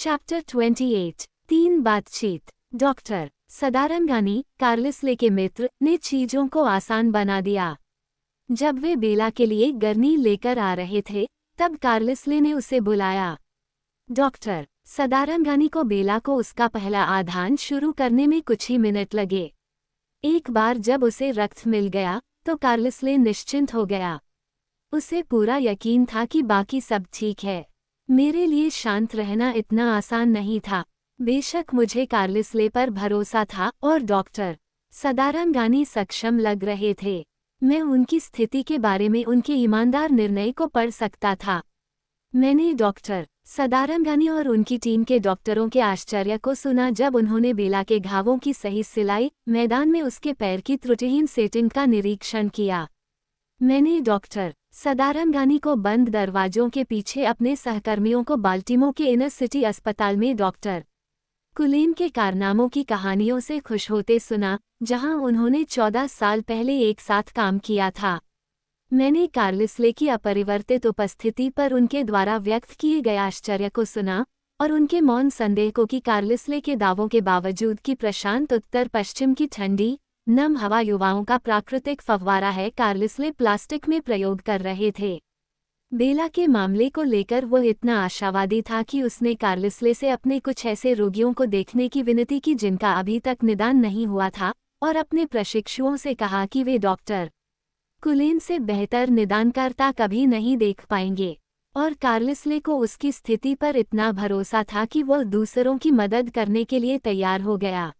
Chapter 28 तीन बातचीत। Doctor Sadarangani, कार्लिसले के मित्र, ने चीजों को आसान बना दिया। जब वे बेला के लिए गरनी लेकर आ रहे थे, तब कार्लिसले ने उसे बुलाया। डॉक्टर सदारंगानी को बेला को उसका पहला आधान शुरू करने में कुछ ही मिनट लगे। एक बार जब उसे रक्त मिल गया, तो कार्लिसले निश्चिंत हो गया। उसे पूरा यकीन था कि बाकी सब ठीक है। मेरे लिए शांत रहना इतना आसान नहीं था। बेशक मुझे कार्लिसले पर भरोसा था और डॉक्टर सदारंगानी सक्षम लग रहे थे। मैं उनकी स्थिति के बारे में उनके ईमानदार निर्णय को पढ़ सकता था। मैंने डॉक्टर सदारंगानी और उनकी टीम के डॉक्टरों के आश्चर्य को सुना जब उन्होंने बेला के घावों की सही सिलाई, मैदान में उसके पैर की त्रुटिहीन सेटिंग का निरीक्षण किया। मैंने डॉक्टर सदारंगानी को बंद दरवाजों के पीछे अपने सहकर्मियों को बाल्टीमोर के इनर सिटी अस्पताल में डॉक्टर कुलेन के कारनामों की कहानियों से खुश होते सुना, जहां उन्होंने 14 साल पहले एक साथ काम किया था। मैंने कार्लिसले की अपरिवर्तित उपस्थिति पर उनके द्वारा व्यक्त किए गए आश्चर्य को सुना और उनके मौन संदेह को कि कार्लिसले के दावों के बावजूद कि प्रशांत उत्तर पश्चिम की ठंडी नम हवा युवाओं का प्राकृतिक फव्वारा है, कार्लिसले प्लास्टिक में प्रयोग कर रहे थे। बेला के मामले को लेकर वो इतना आशावादी था कि उसने कार्लिसले से अपने कुछ ऐसे रोगियों को देखने की विनती की जिनका अभी तक निदान नहीं हुआ था, और अपने प्रशिक्षुओं से कहा कि वे डॉक्टर कुलेन से बेहतर निदानकर्ता कभी नहीं देख पाएंगे। और कार्लिसले को उसकी स्थिति पर इतना भरोसा था कि वह दूसरों की मदद करने के लिए तैयार हो गया।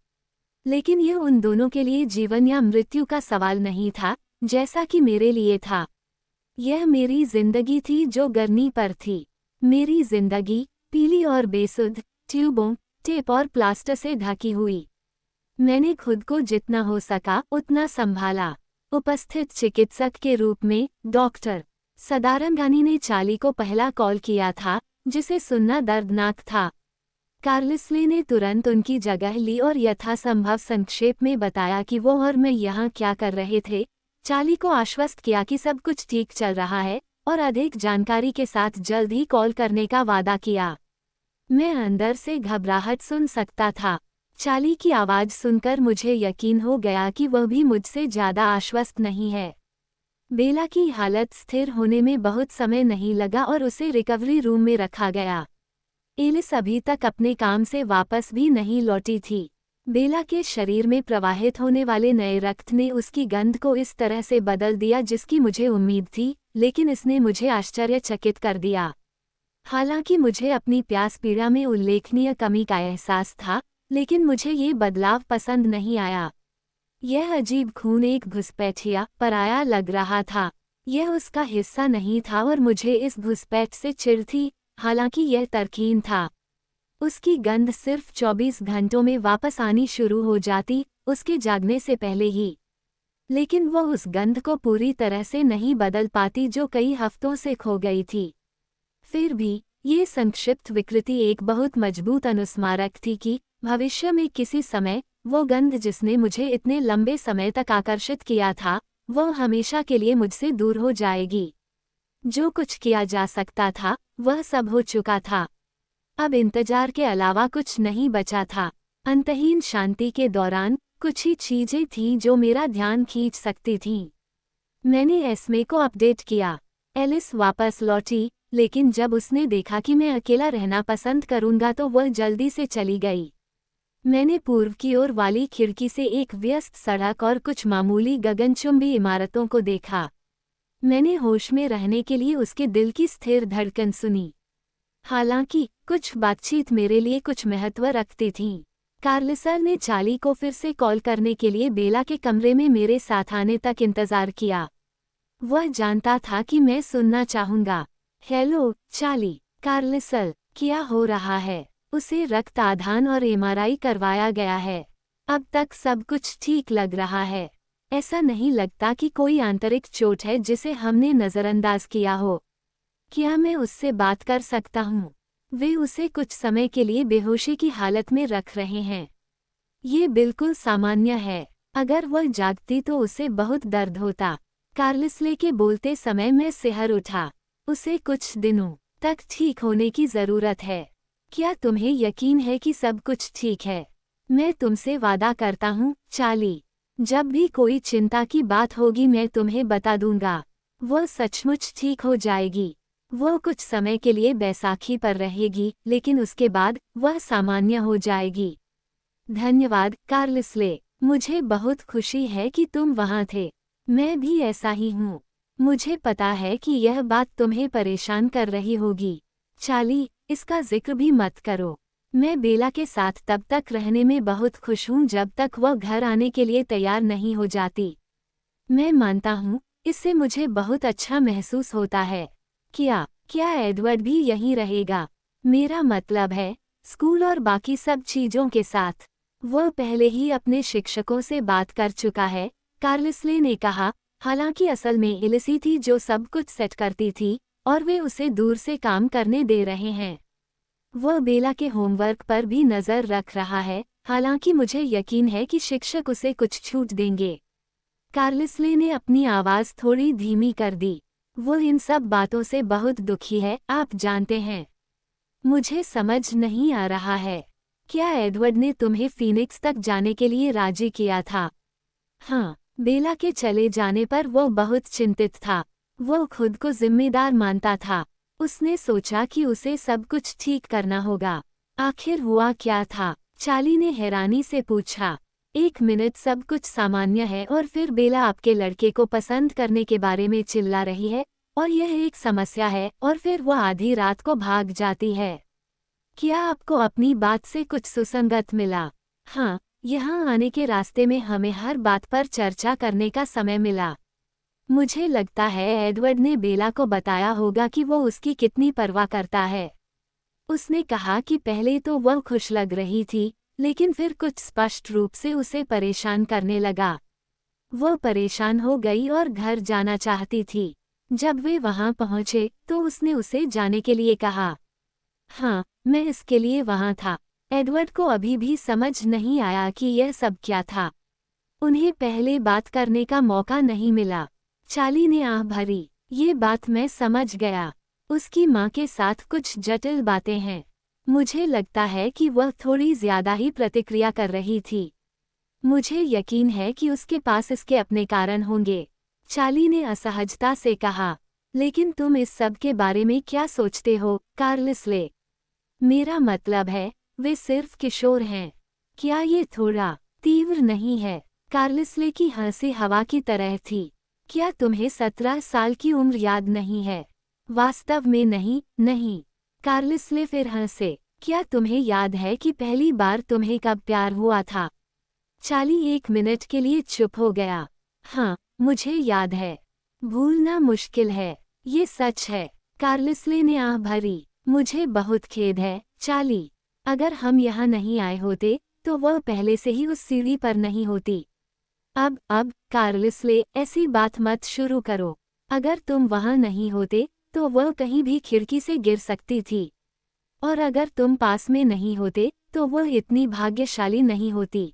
लेकिन यह उन दोनों के लिए जीवन या मृत्यु का सवाल नहीं था, जैसा कि मेरे लिए था। यह मेरी जिंदगी थी जो गरनी पर थी। मेरी जिंदगी पीली और बेसुध, ट्यूबों, टेप और प्लास्टर से ढकी हुई। मैंने खुद को जितना हो सका उतना संभाला। उपस्थित चिकित्सक के रूप में डॉक्टर सदारंगानी ने चार्ली को पहला कॉल किया था, जिसे सुनना दर्दनाक था। कार्लिसले ने तुरंत उनकी जगह ली और यथासंभव संक्षेप में बताया कि वो और मैं यहाँ क्या कर रहे थे। चार्ली को आश्वस्त किया कि सब कुछ ठीक चल रहा है और अधिक जानकारी के साथ जल्द ही कॉल करने का वादा किया। मैं अंदर से घबराहट सुन सकता था। चार्ली की आवाज़ सुनकर मुझे यकीन हो गया कि वह भी मुझसे ज़्यादा आश्वस्त नहीं है। बेला की हालत स्थिर होने में बहुत समय नहीं लगा और उसे रिकवरी रूम में रखा गया। एलिस अभी तक अपने काम से वापस भी नहीं लौटी थी। बेला के शरीर में प्रवाहित होने वाले नए रक्त ने उसकी गंध को इस तरह से बदल दिया जिसकी मुझे उम्मीद थी, लेकिन इसने मुझे आश्चर्यचकित कर दिया। हालांकि मुझे अपनी प्यास पीड़ा में उल्लेखनीय कमी का एहसास था, लेकिन मुझे ये बदलाव पसंद नहीं आया। यह अजीब खून एक घुसपैठिया पराया लग रहा था। यह उसका हिस्सा नहीं था और मुझे इस घुसपैठ से चिढ़ थी, हालांकि यह तरकीन था। उसकी गंध सिर्फ 24 घंटों में वापस आनी शुरू हो जाती, उसके जागने से पहले ही। लेकिन वह उस गंध को पूरी तरह से नहीं बदल पाती जो कई हफ्तों से खो गई थी। फिर भी ये संक्षिप्त विकृति एक बहुत मजबूत अनुस्मारक थी कि भविष्य में किसी समय वो गंध जिसने मुझे इतने लंबे समय तक आकर्षित किया था, वह हमेशा के लिए मुझसे दूर हो जाएगी। जो कुछ किया जा सकता था वह सब हो चुका था। अब इंतजार के अलावा कुछ नहीं बचा था। अंतहीन शांति के दौरान कुछ ही चीजें थीं जो मेरा ध्यान खींच सकती थीं। मैंने एस्मे को अपडेट किया। एलिस वापस लौटी, लेकिन जब उसने देखा कि मैं अकेला रहना पसंद करूंगा तो वह जल्दी से चली गई। मैंने पूर्व की ओर वाली खिड़की से एक व्यस्त सड़क और कुछ मामूली गगनचुंबी इमारतों को देखा। मैंने होश में रहने के लिए उसके दिल की स्थिर धड़कन सुनी। हालांकि कुछ बातचीत मेरे लिए कुछ महत्व रखती थी। कार्लिसले ने चार्ली को फिर से कॉल करने के लिए बेला के कमरे में मेरे साथ आने तक इंतजार किया। वह जानता था कि मैं सुनना चाहूंगा। हेलो चार्ली, कार्लिसले, क्या हो रहा है? उसे रक्त आधान और एमआरआई करवाया गया है। अब तक सब कुछ ठीक लग रहा है। ऐसा नहीं लगता कि कोई आंतरिक चोट है जिसे हमने नज़रअंदाज किया हो। क्या मैं उससे बात कर सकता हूँ? वे उसे कुछ समय के लिए बेहोशी की हालत में रख रहे हैं। ये बिल्कुल सामान्य है। अगर वह जागती तो उसे बहुत दर्द होता। कार्लिसले के बोलते समय मैं सिहर उठा। उसे कुछ दिनों तक ठीक होने की ज़रूरत है। क्या तुम्हें यकीन है कि सब कुछ ठीक है? मैं तुमसे वादा करता हूँ, चार्ली। जब भी कोई चिंता की बात होगी मैं तुम्हें बता दूंगा। वो सचमुच ठीक हो जाएगी। वो कुछ समय के लिए बैसाखी पर रहेगी, लेकिन उसके बाद वह सामान्य हो जाएगी। धन्यवाद, कार्लसले। मुझे बहुत खुशी है कि तुम वहाँ थे। मैं भी ऐसा ही हूँ। मुझे पता है कि यह बात तुम्हें परेशान कर रही होगी। चार्ली, इसका जिक्र भी मत करो। मैं बेला के साथ तब तक रहने में बहुत खुश हूँ जब तक वह घर आने के लिए तैयार नहीं हो जाती। मैं मानता हूँ, इससे मुझे बहुत अच्छा महसूस होता है। क्या एडवर्ड भी यहीं रहेगा? मेरा मतलब है, स्कूल और बाकी सब चीज़ों के साथ। वह पहले ही अपने शिक्षकों से बात कर चुका है, कार्लसले ने कहा। हालांकि असल में एलिसी थी जो सब कुछ सेट करती थी, और वे उसे दूर से काम करने दे रहे हैं। वह बेला के होमवर्क पर भी नज़र रख रहा है, हालांकि मुझे यकीन है कि शिक्षक उसे कुछ छूट देंगे। कार्लसले ने अपनी आवाज़ थोड़ी धीमी कर दी। वो इन सब बातों से बहुत दुखी है, आप जानते हैं। मुझे समझ नहीं आ रहा है। क्या एडवर्ड ने तुम्हें फीनिक्स तक जाने के लिए राजी किया था? हाँ, बेला के चले जाने पर वो बहुत चिंतित था। वो खुद को जिम्मेदार मानता था। उसने सोचा कि उसे सब कुछ ठीक करना होगा। आखिर हुआ क्या था? चार्ली ने हैरानी से पूछा। 1 मिनट, सब कुछ सामान्य है और फिर बेला आपके लड़के को पसंद करने के बारे में चिल्ला रही है, और यह एक समस्या है, और फिर वह आधी रात को भाग जाती है। क्या आपको अपनी बात से कुछ सुसंगत मिला? हाँ, यहाँ आने के रास्ते में हमें हर बात पर चर्चा करने का समय मिला। मुझे लगता है एडवर्ड ने बेला को बताया होगा कि वो उसकी कितनी परवाह करता है। उसने कहा कि पहले तो वह खुश लग रही थी, लेकिन फिर कुछ स्पष्ट रूप से उसे परेशान करने लगा। वह परेशान हो गई और घर जाना चाहती थी। जब वे वहां पहुंचे तो उसने उसे जाने के लिए कहा। हाँ, मैं इसके लिए वहां था। एडवर्ड को अभी भी समझ नहीं आया कि यह सब क्या था। उन्हें पहले बात करने का मौका नहीं मिला। चार्ली ने आह भरी। ये बात मैं समझ गया। उसकी माँ के साथ कुछ जटिल बातें हैं। मुझे लगता है कि वह थोड़ी ज्यादा ही प्रतिक्रिया कर रही थी। मुझे यकीन है कि उसके पास इसके अपने कारण होंगे। चार्ली ने असहजता से कहा। लेकिन तुम इस सब के बारे में क्या सोचते हो, कार्लसले? मेरा मतलब है, वे सिर्फ किशोर हैं। क्या ये थोड़ा तीव्र नहीं है? कार्लसले की हंसी हवा की तरह थी। क्या तुम्हें 17 साल की उम्र याद नहीं है? वास्तव में नहीं, नहीं। कार्लसले फिर हंसे। क्या तुम्हें याद है कि पहली बार तुम्हें कब प्यार हुआ था? चार्ली 1 मिनट के लिए चुप हो गया। हाँ, मुझे याद है। भूलना मुश्किल है। ये सच है। कार्लसले ने आह भरी। मुझे बहुत खेद है, चार्ली। अगर हम यहाँ नहीं आए होते, तो वह पहले से ही उस सीढ़ी पर नहीं होती। अब, कार्लसले, ऐसी बात मत शुरू करो। अगर तुम वहाँ नहीं होते, तो वह कहीं भी खिड़की से गिर सकती थी। और अगर तुम पास में नहीं होते, तो वह इतनी भाग्यशाली नहीं होती।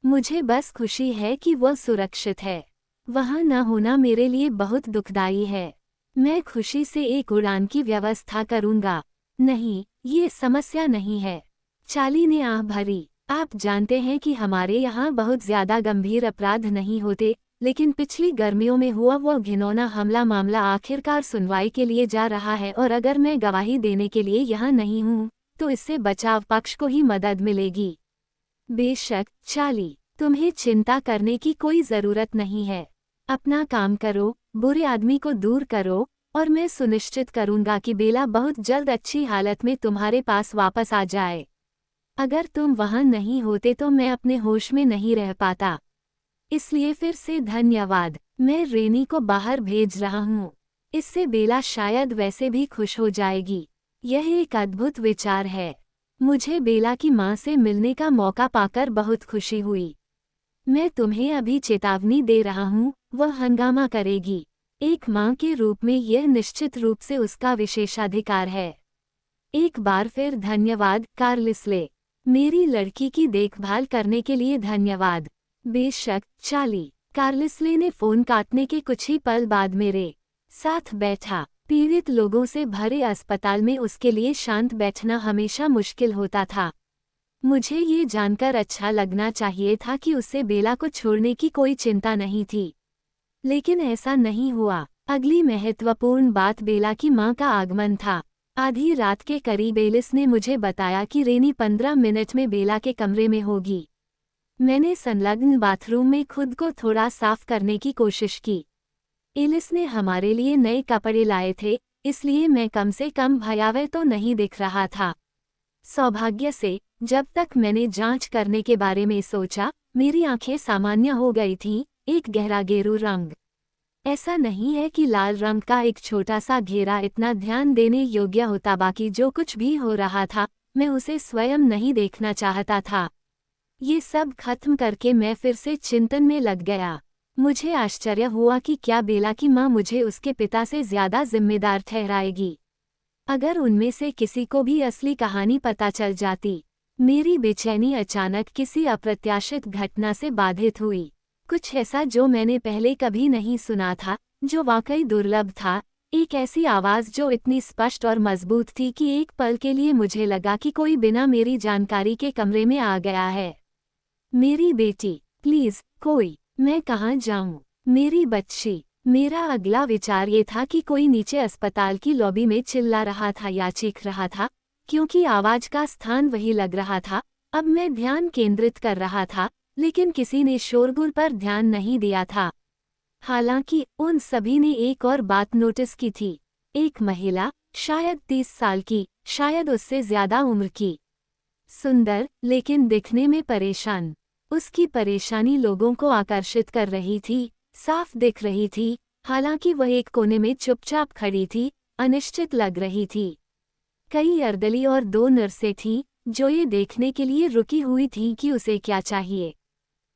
मुझे बस खुशी है कि वह सुरक्षित है। वहाँ न होना मेरे लिए बहुत दुखदाई है। मैं खुशी से एक उड़ान की व्यवस्था करूँगा। नहीं, ये समस्या नहीं है। चार्ली ने आह भरी। आप जानते हैं कि हमारे यहाँ बहुत ज़्यादा गंभीर अपराध नहीं होते, लेकिन पिछली गर्मियों में हुआ वो घिनौना हमला मामला आखिरकार सुनवाई के लिए जा रहा है, और अगर मैं गवाही देने के लिए यहाँ नहीं हूँ, तो इससे बचाव पक्ष को ही मदद मिलेगी। बेशक, चार्ली, तुम्हें चिंता करने की कोई ज़रूरत नहीं है। अपना काम करो, बुरे आदमी को दूर करो, और मैं सुनिश्चित करूंगा कि बेला बहुत जल्द अच्छी हालत में तुम्हारे पास वापस आ जाए। अगर तुम वहां नहीं होते तो मैं अपने होश में नहीं रह पाता। इसलिए फिर से धन्यवाद। मैं रेनी को बाहर भेज रहा हूँ। इससे बेला शायद वैसे भी खुश हो जाएगी। यह एक अद्भुत विचार है। मुझे बेला की माँ से मिलने का मौका पाकर बहुत खुशी हुई। मैं तुम्हें अभी चेतावनी दे रहा हूँ, वह हंगामा करेगी। एक माँ के रूप में यह निश्चित रूप से उसका विशेषाधिकार है। एक बार फिर धन्यवाद, कार्लसले। मेरी लड़की की देखभाल करने के लिए धन्यवाद। बेशक, चार्ली। कार्लसले ने फ़ोन काटने के कुछ ही पल बाद मेरे साथ बैठा। पीड़ित लोगों से भरे अस्पताल में उसके लिए शांत बैठना हमेशा मुश्किल होता था। मुझे ये जानकर अच्छा लगना चाहिए था कि उसे बेला को छोड़ने की कोई चिंता नहीं थी, लेकिन ऐसा नहीं हुआ। अगली महत्वपूर्ण बात बेला की मां का आगमन था। आधी रात के करीब एलिस ने मुझे बताया कि रेनी 15 मिनट में बेला के कमरे में होगी। मैंने संलग्न बाथरूम में खुद को थोड़ा साफ करने की कोशिश की। एलिस ने हमारे लिए नए कपड़े लाए थे, इसलिए मैं कम से कम भयावह तो नहीं दिख रहा था। सौभाग्य से, जब तक मैंने जांच करने के बारे में सोचा, मेरी आंखें सामान्य हो गई थीं, एक गहरा गेरू रंग। ऐसा नहीं है कि लाल रंग का एक छोटा सा घेरा इतना ध्यान देने योग्य होता, बाकी जो कुछ भी हो रहा था, मैं उसे स्वयं नहीं देखना चाहता था। ये सब खत्म करके मैं फिर से चिंतन में लग गया। मुझे आश्चर्य हुआ कि क्या बेला की मां मुझे उसके पिता से ज्यादा जिम्मेदार ठहराएगी। अगर उनमें से किसी को भी असली कहानी पता चल जाती। मेरी बेचैनी अचानक किसी अप्रत्याशित घटना से बाधित हुई। कुछ ऐसा जो मैंने पहले कभी नहीं सुना था, जो वाकई दुर्लभ था। एक ऐसी आवाज़ जो इतनी स्पष्ट और मजबूत थी कि एक पल के लिए मुझे लगा कि कोई बिना मेरी जानकारी के कमरे में आ गया है। मेरी बेटी, प्लीज कोई, मैं कहाँ जाऊँ? मेरी बच्ची। मेरा अगला विचार ये था कि कोई नीचे अस्पताल की लॉबी में चिल्ला रहा था या चीख रहा था, क्योंकि आवाज का स्थान वही लग रहा था। अब मैं ध्यान केंद्रित कर रहा था, लेकिन किसी ने शोरगुल पर ध्यान नहीं दिया था। हालांकि उन सभी ने एक और बात नोटिस की थी। एक महिला, शायद 30 साल की, शायद उससे ज्यादा उम्र की। सुंदर, लेकिन दिखने में परेशान। उसकी परेशानी लोगों को आकर्षित कर रही थी, साफ दिख रही थी। हालांकि वह एक कोने में चुपचाप खड़ी थी, अनिश्चित लग रही थी। कई अर्दली और 2 नर्सें थीं, जो ये देखने के लिए रुकी हुई थीं कि उसे क्या चाहिए।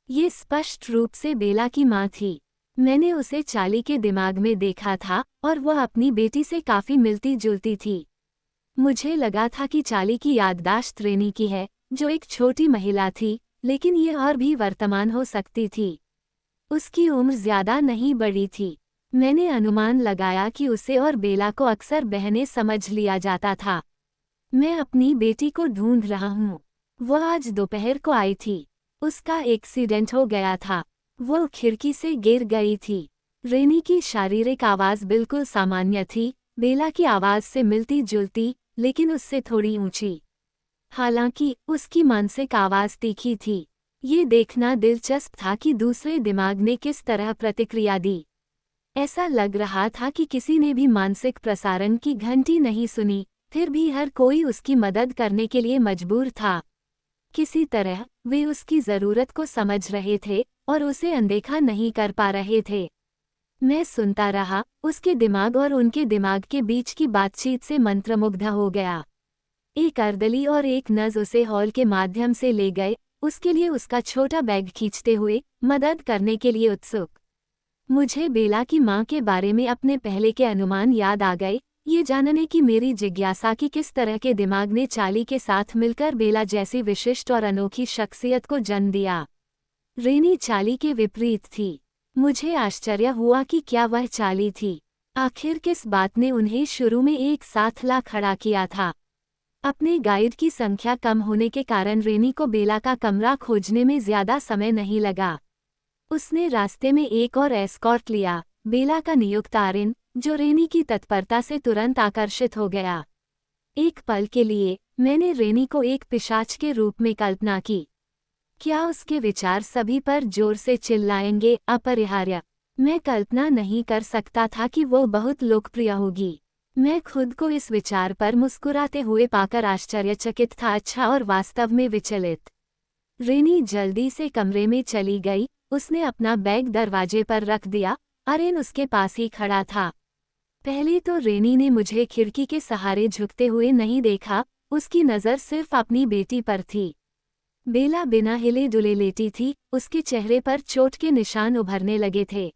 ये स्पष्ट रूप से बेला की मां थी। मैंने उसे चाली के दिमाग में देखा था और वह अपनी बेटी से काफी मिलती जुलती थी। मुझे लगा था कि चाली की याददाश्त रेनी की है, जो एक छोटी महिला थी, लेकिन ये और भी वर्तमान हो सकती थी। उसकी उम्र ज्यादा नहीं बड़ी थी। मैंने अनुमान लगाया कि उसे और बेला को अक्सर बहनें समझ लिया जाता था। मैं अपनी बेटी को ढूंढ रहा हूँ। वह आज दोपहर को आई थी। उसका एक्सीडेंट हो गया था। वो खिड़की से गिर गई थी। रेनी की शारीरिक आवाज़ बिल्कुल सामान्य थी, बेला की आवाज़ से मिलती जुलती, लेकिन उससे थोड़ी ऊंची। हालांकि उसकी मानसिक आवाज़ तीखी थी। ये देखना दिलचस्प था कि दूसरे दिमाग ने किस तरह प्रतिक्रिया दी। ऐसा लग रहा था कि किसी ने भी मानसिक प्रसारण की घंटी नहीं सुनी, फिर भी हर कोई उसकी मदद करने के लिए मजबूर था। किसी तरह वे उसकी ज़रूरत को समझ रहे थे और उसे अनदेखा नहीं कर पा रहे थे। मैं सुनता रहा, उसके दिमाग और उनके दिमाग के बीच की बातचीत से मंत्रमुग्ध हो गया। एक अर्दली और एक नर्स उसे हॉल के माध्यम से ले गए, उसके लिए उसका छोटा बैग खींचते हुए, मदद करने के लिए उत्सुक। मुझे बेला की मां के बारे में अपने पहले के अनुमान याद आ गए, ये जानने की मेरी जिज्ञासा कि किस तरह के दिमाग ने चाली के साथ मिलकर बेला जैसी विशिष्ट और अनोखी शख्सियत को जन्म दिया। रेनी चाली के विपरीत थी। मुझे आश्चर्य हुआ कि क्या वह चाली थी। आखिर किस बात ने उन्हें शुरू में एक साथ ला खड़ा किया था? अपने गाइड की संख्या कम होने के कारण रेनी को बेला का कमरा खोजने में ज्यादा समय नहीं लगा। उसने रास्ते में एक और एस्कॉर्ट लिया, बेला का नियुक्त आरिन, जो रेनी की तत्परता से तुरंत आकर्षित हो गया। एक पल के लिए मैंने रेनी को एक पिशाच के रूप में कल्पना की। क्या उसके विचार सभी पर जोर से चिल्लाएंगे? अपरिहार्य। मैं कल्पना नहीं कर सकता था कि वो बहुत लोकप्रिय होगी। मैं खुद को इस विचार पर मुस्कुराते हुए पाकर आश्चर्यचकित था, अच्छा और वास्तव में विचलित। रेनी जल्दी से कमरे में चली गई। उसने अपना बैग दरवाजे पर रख दिया। आरिन उसके पास ही खड़ा था। पहले तो रेनी ने मुझे खिड़की के सहारे झुकते हुए नहीं देखा, उसकी नज़र सिर्फ अपनी बेटी पर थी। बेला बिना हिले डुले लेटी थी, उसके चेहरे पर चोट के निशान उभरने लगे थे।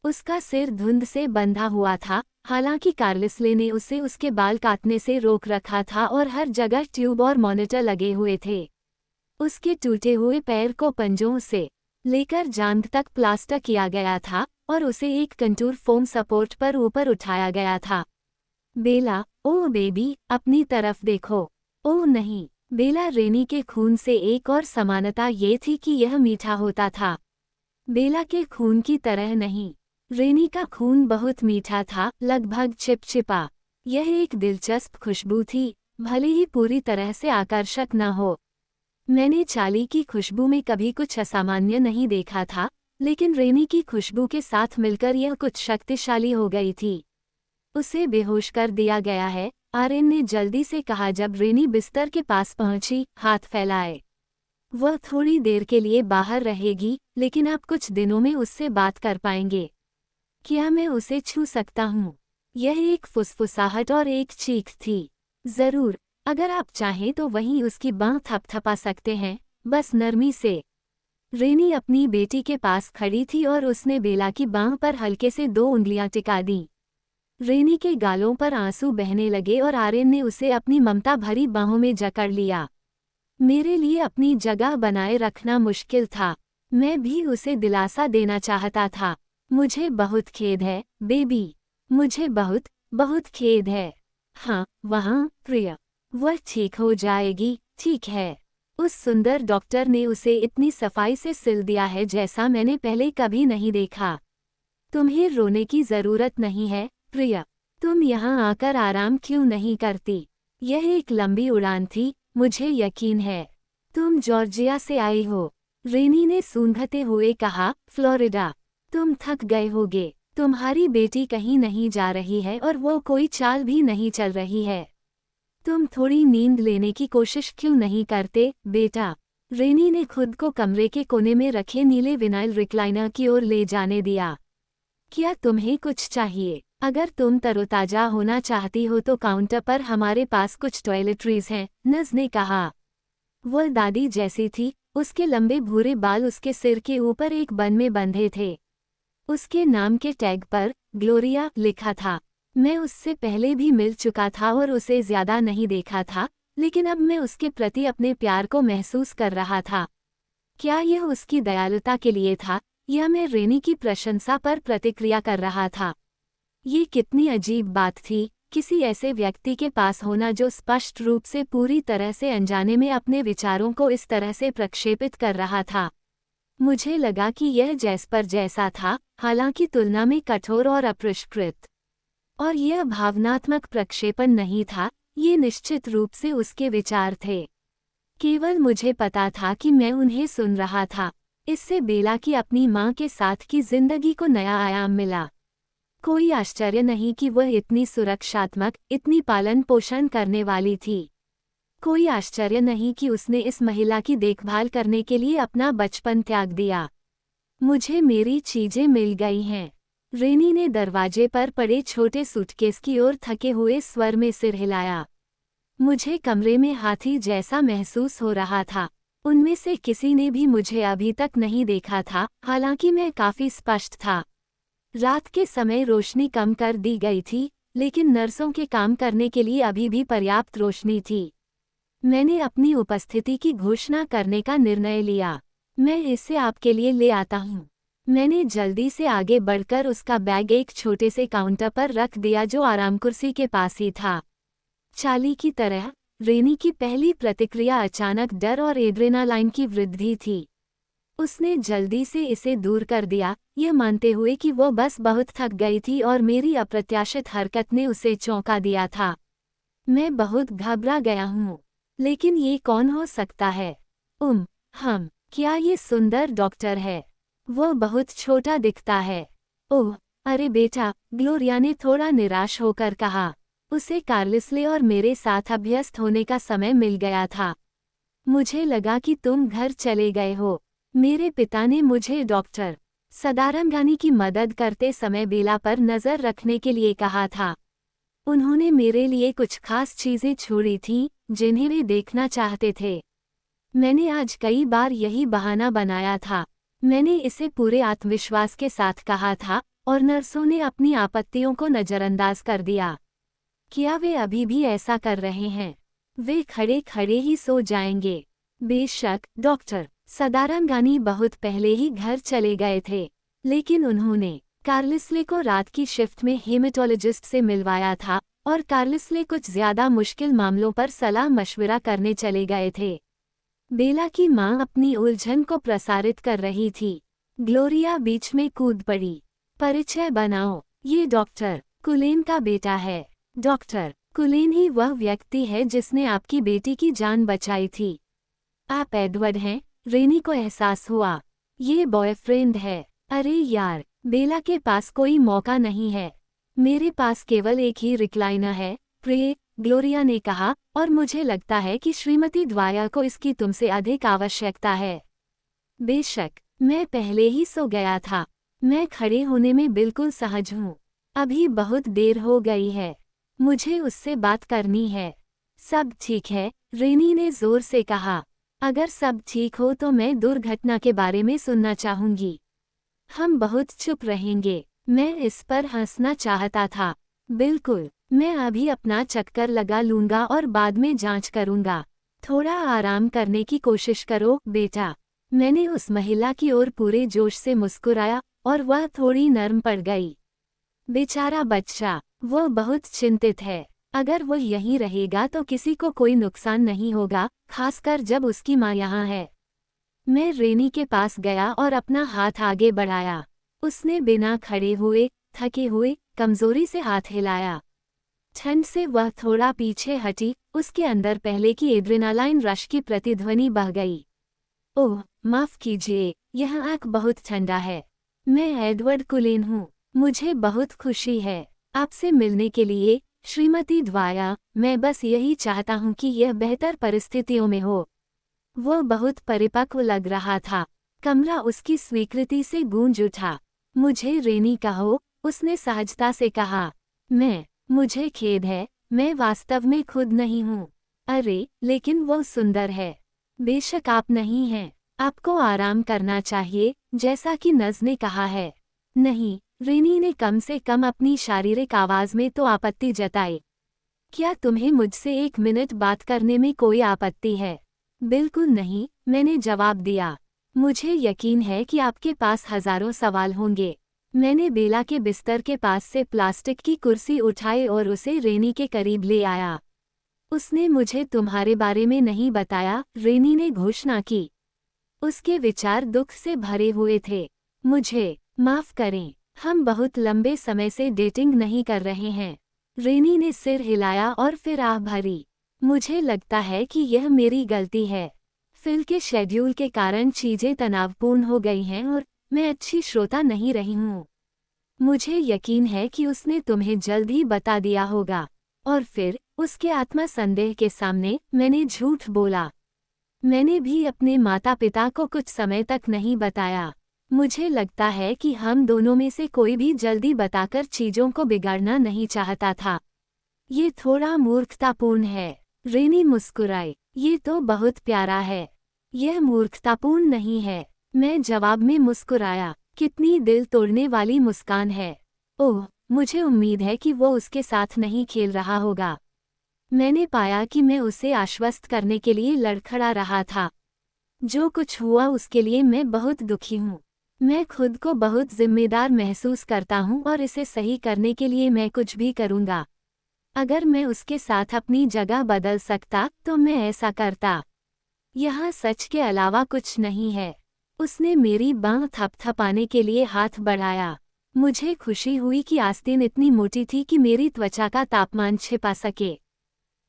उसका सिर धुंध से बंधा हुआ था, हालांकि कार्लिसले ने उसे उसके बाल काटने से रोक रखा था और हर जगह ट्यूब और मॉनिटर लगे हुए थे। उसके टूटे हुए पैर को पंजों से लेकर जांघ तक प्लास्टर किया गया था और उसे एक कंटूर फोम सपोर्ट पर ऊपर उठाया गया था। बेला, ओ बेबी, अपनी तरफ देखो। ओह नहीं। बेला, रेनी के खून से एक और समानता ये थी कि यह मीठा होता था। बेला के खून की तरह नहीं। रेनी का खून बहुत मीठा था, लगभग चिपचिपा। यह एक दिलचस्प खुशबू थी, भले ही पूरी तरह से आकर्षक न हो। मैंने चाली की खुशबू में कभी कुछ असामान्य नहीं देखा था, लेकिन रेनी की खुशबू के साथ मिलकर यह कुछ शक्तिशाली हो गई थी। उसे बेहोश कर दिया गया है, आर्यन ने जल्दी से कहा जब रेनी बिस्तर के पास पहुंची, हाथ फैलाए। वह थोड़ी देर के लिए बाहर रहेगी, लेकिन आप कुछ दिनों में उससे बात कर पाएंगे। क्या मैं उसे छू सकता हूँ? यह एक फुसफुसाहट और एक चीख थी। जरूर, अगर आप चाहें तो वहीं उसकी बाँह थपथपा सकते हैं, बस नरमी से। रेनी अपनी बेटी के पास खड़ी थी और उसने बेला की बाँह पर हल्के से 2 उंगलियां टिका दी। रेनी के गालों पर आंसू बहने लगे और आर्यन ने उसे अपनी ममता भरी बाहों में जकड़ लिया। मेरे लिए अपनी जगह बनाए रखना मुश्किल था। मैं भी उसे दिलासा देना चाहता था। मुझे बहुत खेद है, बेबी। मुझे बहुत, बहुत खेद है। हाँ, वहाँ, प्रिय। वह ठीक हो जाएगी, ठीक है। उस सुंदर डॉक्टर ने उसे इतनी सफाई से सिल दिया है जैसा मैंने पहले कभी नहीं देखा। तुम्हें रोने की जरूरत नहीं है, प्रिय। तुम यहाँ आकर आराम क्यों नहीं करती? यह एक लंबी उड़ान थी, मुझे यकीन है। तुम जॉर्जिया से आई हो। रेनी ने सूंघते हुए कहा, फ्लोरिडा। तुम थक गए होगे। तुम्हारी बेटी कहीं नहीं जा रही है और वो कोई चाल भी नहीं चल रही है। तुम थोड़ी नींद लेने की कोशिश क्यों नहीं करते, बेटा? रेनी ने खुद को कमरे के कोने में रखे नीले विनाइल रिक्लाइनर की ओर ले जाने दिया। क्या तुम्हें कुछ चाहिए? अगर तुम तरोताजा होना चाहती हो तो काउंटर पर हमारे पास कुछ टॉयलेटरीज हैं, नज ने कहा। वह दादी जैसी थी, उसके लंबे भूरे बाल उसके सिर के ऊपर एक बन में बंधे थे। उसके नाम के टैग पर ग्लोरिया लिखा था। मैं उससे पहले भी मिल चुका था और उसे ज्यादा नहीं देखा था, लेकिन अब मैं उसके प्रति अपने प्यार को महसूस कर रहा था। क्या यह उसकी दयालुता के लिए था, या मैं रेनी की प्रशंसा पर प्रतिक्रिया कर रहा था? ये कितनी अजीब बात थी, किसी ऐसे व्यक्ति के पास होना जो स्पष्ट रूप से पूरी तरह से अनजाने में अपने विचारों को इस तरह से प्रक्षेपित कर रहा था। मुझे लगा कि यह जैस्पर जैसा था, हालांकि तुलना में कठोर और अपरिष्कृत। और यह भावनात्मक प्रक्षेपण नहीं था, ये निश्चित रूप से उसके विचार थे। केवल मुझे पता था कि मैं उन्हें सुन रहा था। इससे बेला की अपनी माँ के साथ की जिंदगी को नया आयाम मिला। कोई आश्चर्य नहीं कि वह इतनी सुरक्षात्मक, इतनी पालन पोषण करने वाली थी। कोई आश्चर्य नहीं कि उसने इस महिला की देखभाल करने के लिए अपना बचपन त्याग दिया। मुझे मेरी चीजें मिल गई हैं। रेनी ने दरवाजे पर पड़े छोटे सूटकेस की ओर थके हुए स्वर में सिर हिलाया। मुझे कमरे में हाथी जैसा महसूस हो रहा था। उनमें से किसी ने भी मुझे अभी तक नहीं देखा था, हालांकि मैं काफी स्पष्ट था। रात के समय रोशनी कम कर दी गई थी, लेकिन नर्सों के काम करने के लिए अभी भी पर्याप्त रोशनी थी। मैंने अपनी उपस्थिति की घोषणा करने का निर्णय लिया। मैं इसे आपके लिए ले आता हूँ। मैंने जल्दी से आगे बढ़कर उसका बैग एक छोटे से काउंटर पर रख दिया जो आराम कुर्सी के पास ही था। चाली की तरह, रेनी की पहली प्रतिक्रिया अचानक डर और एड्रेनालाइन की वृद्धि थी। उसने जल्दी से इसे दूर कर दिया, यह मानते हुए कि वो बस बहुत थक गई थी और मेरी अप्रत्याशित हरकत ने उसे चौंका दिया था। मैं बहुत घबरा गया हूँ। लेकिन ये कौन हो सकता है? क्या ये सुंदर डॉक्टर है? वो बहुत छोटा दिखता है। ओह, अरे बेटा, ग्लोरिया ने थोड़ा निराश होकर कहा। उसे कार्लिसले और मेरे साथ अभ्यस्त होने का समय मिल गया था। मुझे लगा कि तुम घर चले गए हो। मेरे पिता ने मुझे डॉक्टर सदारंगानी की मदद करते समय बेला पर नजर रखने के लिए कहा था। उन्होंने मेरे लिए कुछ खास चीजें छोड़ी थीं, जिन्हें वे देखना चाहते थे। मैंने आज कई बार यही बहाना बनाया था। मैंने इसे पूरे आत्मविश्वास के साथ कहा था, और नर्सों ने अपनी आपत्तियों को नजरअंदाज कर दिया। क्या वे अभी भी ऐसा कर रहे हैं? वे खड़े खड़े ही सो जाएंगे। बेशक, डॉक्टर सदारंगानी बहुत पहले ही घर चले गए थे, लेकिन उन्होंने कार्लिसले को रात की शिफ्ट में हेमेटोलॉजिस्ट से मिलवाया था, और कार्लसले कुछ ज्यादा मुश्किल मामलों पर सलाह मशविरा करने चले गए थे। बेला की मां अपनी उलझन को प्रसारित कर रही थी। ग्लोरिया बीच में कूद पड़ी। परिचय बनाओ, ये डॉक्टर कुलेन का बेटा है। डॉक्टर कुलेन ही वह व्यक्ति है जिसने आपकी बेटी की जान बचाई थी। आप एडवर्ड हैं? रेनी को एहसास हुआ। ये बॉयफ्रेंड है। अरे यार, बेला के पास कोई मौका नहीं है। मेरे पास केवल एक ही रिक्लाइनर है, प्रे, ग्लोरिया ने कहा, और मुझे लगता है कि श्रीमती ड्वायर को इसकी तुमसे अधिक आवश्यकता है। बेशक, मैं पहले ही सो गया था। मैं खड़े होने में बिल्कुल सहज हूँ। अभी बहुत देर हो गई है। मुझे उससे बात करनी है। सब ठीक है, रेनी ने जोर से कहा। अगर सब ठीक हो तो मैं दुर्घटना के बारे में सुनना चाहूंगी। हम बहुत चुप रहेंगे। मैं इस पर हंसना चाहता था। बिल्कुल, मैं अभी अपना चक्कर लगा लूंगा और बाद में जांच करूंगा। थोड़ा आराम करने की कोशिश करो, बेटा। मैंने उस महिला की ओर पूरे जोश से मुस्कुराया और वह थोड़ी नर्म पड़ गई। बेचारा बच्चा, वो बहुत चिंतित है। अगर वो यहीं रहेगा तो किसी को कोई नुकसान नहीं होगा, खासकर जब उसकी माँ यहाँ है। मैं रेनी के पास गया और अपना हाथ आगे बढ़ाया। उसने बिना खड़े हुए, थके हुए, कमजोरी से हाथ हिलाया। ठंड से वह थोड़ा पीछे हटी, उसके अंदर पहले की एड्रेनालाइन रश की प्रतिध्वनि बह गई। ओह, माफ कीजिए, यह आंख बहुत ठंडा है। मैं एडवर्ड कुलेन हूँ। मुझे बहुत खुशी है आपसे मिलने के लिए, श्रीमती ड्वायर। मैं बस यही चाहता हूँ कि यह बेहतर परिस्थितियों में हो। वो बहुत परिपक्व लग रहा था। कमरा उसकी स्वीकृति से गूंज उठा। मुझे रेनी कहो, उसने सहजता से कहा। मुझे खेद है, मैं वास्तव में खुद नहीं हूँ। अरे, लेकिन वो सुंदर है। बेशक आप नहीं हैं। आपको आराम करना चाहिए, जैसा कि नज़ ने कहा है। नहीं, रेनी ने कम से कम अपनी शारीरिक आवाज में तो आपत्ति जताई। क्या तुम्हें मुझसे 1 मिनट बात करने में कोई आपत्ति है? बिल्कुल नहीं, मैंने जवाब दिया। मुझे यकीन है कि आपके पास हजारों सवाल होंगे। मैंने बेला के बिस्तर के पास से प्लास्टिक की कुर्सी उठाई और उसे रेनी के करीब ले आया। उसने मुझे तुम्हारे बारे में नहीं बताया, रेनी ने घोषणा की। उसके विचार दुख से भरे हुए थे। मुझे माफ करें, हम बहुत लंबे समय से डेटिंग नहीं कर रहे हैं। रेनी ने सिर हिलाया और फिर आह भरी। मुझे लगता है कि यह मेरी गलती है। फिल के शेड्यूल के कारण चीजें तनावपूर्ण हो गई हैं और मैं अच्छी श्रोता नहीं रही हूँ। मुझे यकीन है कि उसने तुम्हें जल्द ही बता दिया होगा। और फिर, उसके आत्मसंदेह के सामने, मैंने झूठ बोला। मैंने भी अपने माता पिता को कुछ समय तक नहीं बताया। मुझे लगता है कि हम दोनों में से कोई भी जल्दी बताकर चीजों को बिगाड़ना नहीं चाहता था। ये थोड़ा मूर्खतापूर्ण है। रेनी मुस्कुराई। ये तो बहुत प्यारा है। यह मूर्खतापूर्ण नहीं है। मैं जवाब में मुस्कुराया। कितनी दिल तोड़ने वाली मुस्कान है। ओह, मुझे उम्मीद है कि वो उसके साथ नहीं खेल रहा होगा। मैंने पाया कि मैं उसे आश्वस्त करने के लिए लड़खड़ा रहा था। जो कुछ हुआ उसके लिए मैं बहुत दुखी हूँ। मैं खुद को बहुत जिम्मेदार महसूस करता हूँ और इसे सही करने के लिए मैं कुछ भी करूँगा। अगर मैं उसके साथ अपनी जगह बदल सकता तो मैं ऐसा करता। यहाँ सच के अलावा कुछ नहीं है। उसने मेरी बांह थपथपाने के लिए हाथ बढ़ाया। मुझे खुशी हुई कि आस्तीन इतनी मोटी थी कि मेरी त्वचा का तापमान छिपा सके।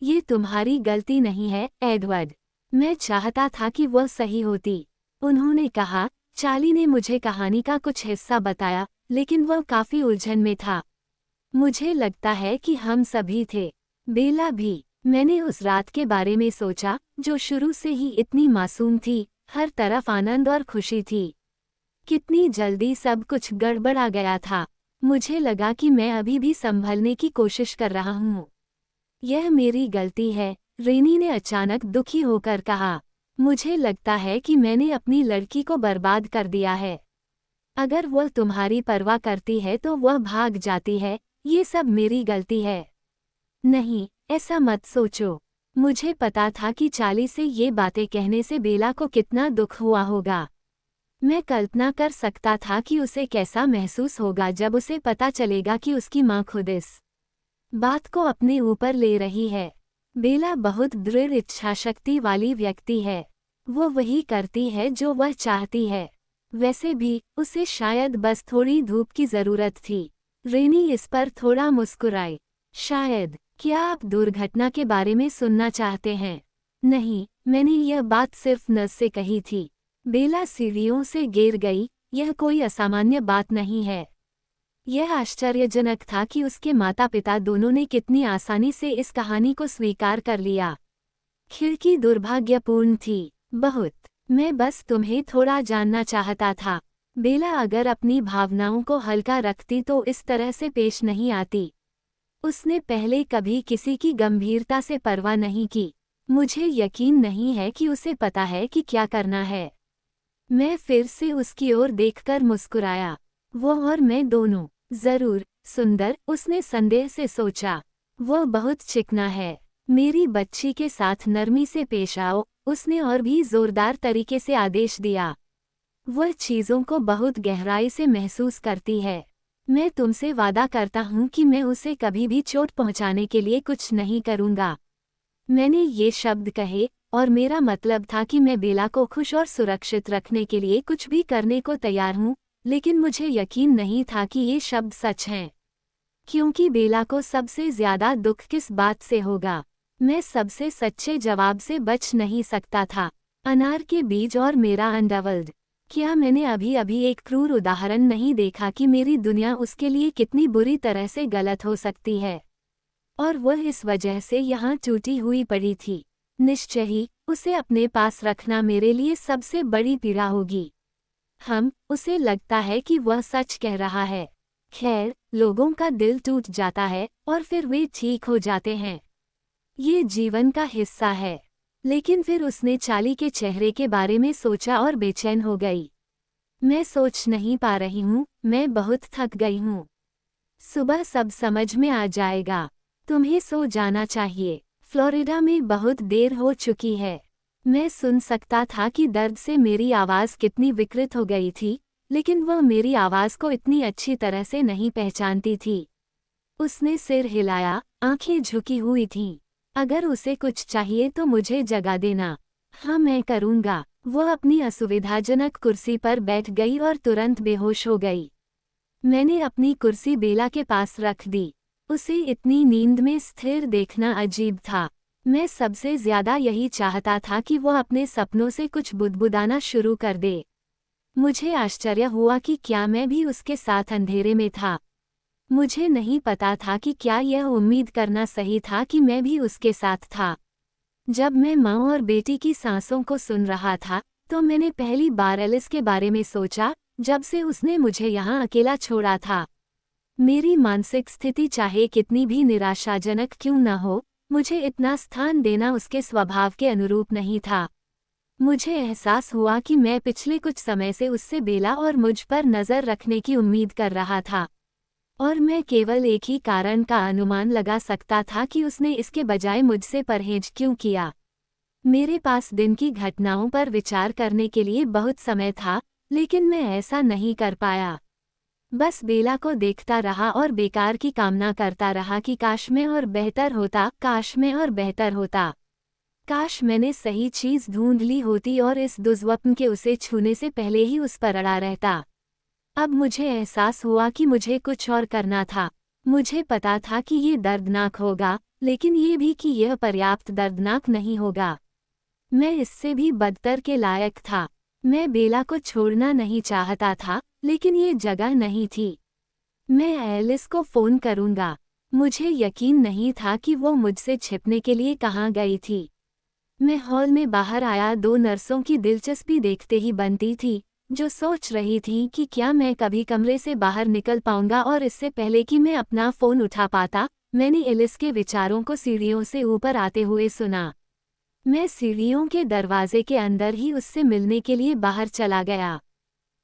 ये तुम्हारी गलती नहीं है, एडवर्ड। मैं चाहता था कि वह सही होती। उन्होंने कहा। चार्ली ने मुझे कहानी का कुछ हिस्सा बताया, लेकिन वह काफी उलझन में था। मुझे लगता है कि हम सभी थे। बेला भी। मैंने उस रात के बारे में सोचा, जो शुरू से ही इतनी मासूम थी, हर तरफ आनंद और खुशी थी। कितनी जल्दी सब कुछ गड़बड़ा गया था। मुझे लगा कि मैं अभी भी संभलने की कोशिश कर रहा हूँ। यह मेरी गलती है, रेनी ने अचानक दुखी होकर कहा। मुझे लगता है कि मैंने अपनी लड़की को बर्बाद कर दिया है। अगर वह तुम्हारी परवाह करती है तो वह भाग जाती है। ये सब मेरी गलती है। नहीं, ऐसा मत सोचो। मुझे पता था कि चार्ली से ये बातें कहने से बेला को कितना दुख हुआ होगा। मैं कल्पना कर सकता था कि उसे कैसा महसूस होगा जब उसे पता चलेगा कि उसकी माँ खुद इस बात को अपने ऊपर ले रही है। बेला बहुत दृढ़ इच्छाशक्ति वाली व्यक्ति है। वो वही करती है जो वह चाहती है। वैसे भी उसे शायद बस थोड़ी धूप की जरूरत थी। रेनी इस पर थोड़ा मुस्कुराई। शायद, क्या आप दुर्घटना के बारे में सुनना चाहते हैं? नहीं, मैंने यह बात सिर्फ नर्स से कही थी। बेला सीढ़ियों से गिर गई। यह कोई असामान्य बात नहीं है। यह आश्चर्यजनक था कि उसके माता पिता दोनों ने कितनी आसानी से इस कहानी को स्वीकार कर लिया। खिड़की दुर्भाग्यपूर्ण थी, बहुत। मैं बस तुम्हें थोड़ा जानना चाहता था। बेला अगर अपनी भावनाओं को हल्का रखती तो इस तरह से पेश नहीं आती। उसने पहले कभी किसी की गंभीरता से परवाह नहीं की। मुझे यकीन नहीं है कि उसे पता है कि क्या करना है। मैं फिर से उसकी ओर देखकर मुस्कुराया। वो और मैं दोनों। जरूर, सुंदर, उसने संदेह से सोचा। वो बहुत चिकना है। मेरी बच्ची के साथ नरमी से पेश आओ, उसने और भी जोरदार तरीके से आदेश दिया। वह चीज़ों को बहुत गहराई से महसूस करती है। मैं तुमसे वादा करता हूँ कि मैं उसे कभी भी चोट पहुँचाने के लिए कुछ नहीं करूँगा। मैंने ये शब्द कहे, और मेरा मतलब था कि मैं बेला को खुश और सुरक्षित रखने के लिए कुछ भी करने को तैयार हूँ, लेकिन मुझे यकीन नहीं था कि ये शब्द सच हैं। क्योंकि बेला को सबसे ज्यादा दुख किस बात से होगा? मैं सबसे सच्चे जवाब से बच नहीं सकता था। अनार के बीज और मेरा अंडरवर्ल्ड। क्या मैंने अभी अभी एक क्रूर उदाहरण नहीं देखा कि मेरी दुनिया उसके लिए कितनी बुरी तरह से गलत हो सकती है? और वह इस वजह से यहाँ टूटी हुई पड़ी थी। निश्चय ही उसे अपने पास रखना मेरे लिए सबसे बड़ी पीड़ा होगी। उसे लगता है कि वह सच कह रहा है। खैर, लोगों का दिल टूट जाता है और फिर वे ठीक हो जाते हैं। ये जीवन का हिस्सा है। लेकिन फिर उसने चाली के चेहरे के बारे में सोचा और बेचैन हो गई। मैं सोच नहीं पा रही हूँ, मैं बहुत थक गई हूँ। सुबह सब समझ में आ जाएगा। तुम्हें सो जाना चाहिए। फ्लोरिडा में बहुत देर हो चुकी है। मैं सुन सकता था कि दर्द से मेरी आवाज़ कितनी विकृत हो गई थी, लेकिन वह मेरी आवाज़ को इतनी अच्छी तरह से नहीं पहचानती थी। उसने सिर हिलाया, आंखें झुकी हुई थीं। अगर उसे कुछ चाहिए तो मुझे जगा देना। हाँ, मैं करूँगा। वह अपनी असुविधाजनक कुर्सी पर बैठ गई और तुरंत बेहोश हो गई। मैंने अपनी कुर्सी बेला के पास रख दी। उसे इतनी नींद में स्थिर देखना अजीब था। मैं सबसे ज्यादा यही चाहता था कि वह अपने सपनों से कुछ बुदबुदाना शुरू कर दे। मुझे आश्चर्य हुआ कि क्या मैं भी उसके साथ अंधेरे में था। मुझे नहीं पता था कि क्या यह उम्मीद करना सही था कि मैं भी उसके साथ था। जब मैं माँ और बेटी की सांसों को सुन रहा था, तो मैंने पहली बार एलिस के बारे में सोचा, जब से उसने मुझे यहाँ अकेला छोड़ा था। मेरी मानसिक स्थिति चाहे कितनी भी निराशाजनक क्यों न हो, मुझे इतना स्थान देना उसके स्वभाव के अनुरूप नहीं था। मुझे एहसास हुआ कि मैं पिछले कुछ समय से उससे बेला और मुझ पर नज़र रखने की उम्मीद कर रहा था, और मैं केवल एक ही कारण का अनुमान लगा सकता था कि उसने इसके बजाय मुझसे परहेज क्यों किया। मेरे पास दिन की घटनाओं पर विचार करने के लिए बहुत समय था, लेकिन मैं ऐसा नहीं कर पाया। बस बेला को देखता रहा और बेकार की कामना करता रहा कि काश मैं और बेहतर होता, काश मैं और बेहतर होता। काश मैंने सही चीज़ ढूंढ ली होती और इस दुर्स्वप्न के उसे छूने से पहले ही उस पर अड़ा रहता। अब मुझे एहसास हुआ कि मुझे कुछ और करना था। मुझे पता था कि ये दर्दनाक होगा, लेकिन ये भी कि यह पर्याप्त दर्दनाक नहीं होगा। मैं इससे भी बदतर के लायक था। मैं बेला को छोड़ना नहीं चाहता था, लेकिन ये जगह नहीं थी। मैं एलिस को फ़ोन करूँगा। मुझे यकीन नहीं था कि वो मुझसे छिपने के लिए कहाँ गई थी। मैं हॉल में बाहर आया। 2 नर्सों की दिलचस्पी देखते ही बनती थी, जो सोच रही थीं कि क्या मैं कभी कमरे से बाहर निकल पाऊंगा। और इससे पहले कि मैं अपना फ़ोन उठा पाता, मैंने एलिस के विचारों को सीढ़ियों से ऊपर आते हुए सुना। मैं सीढ़ियों के दरवाजे के अंदर ही उससे मिलने के लिए बाहर चला गया।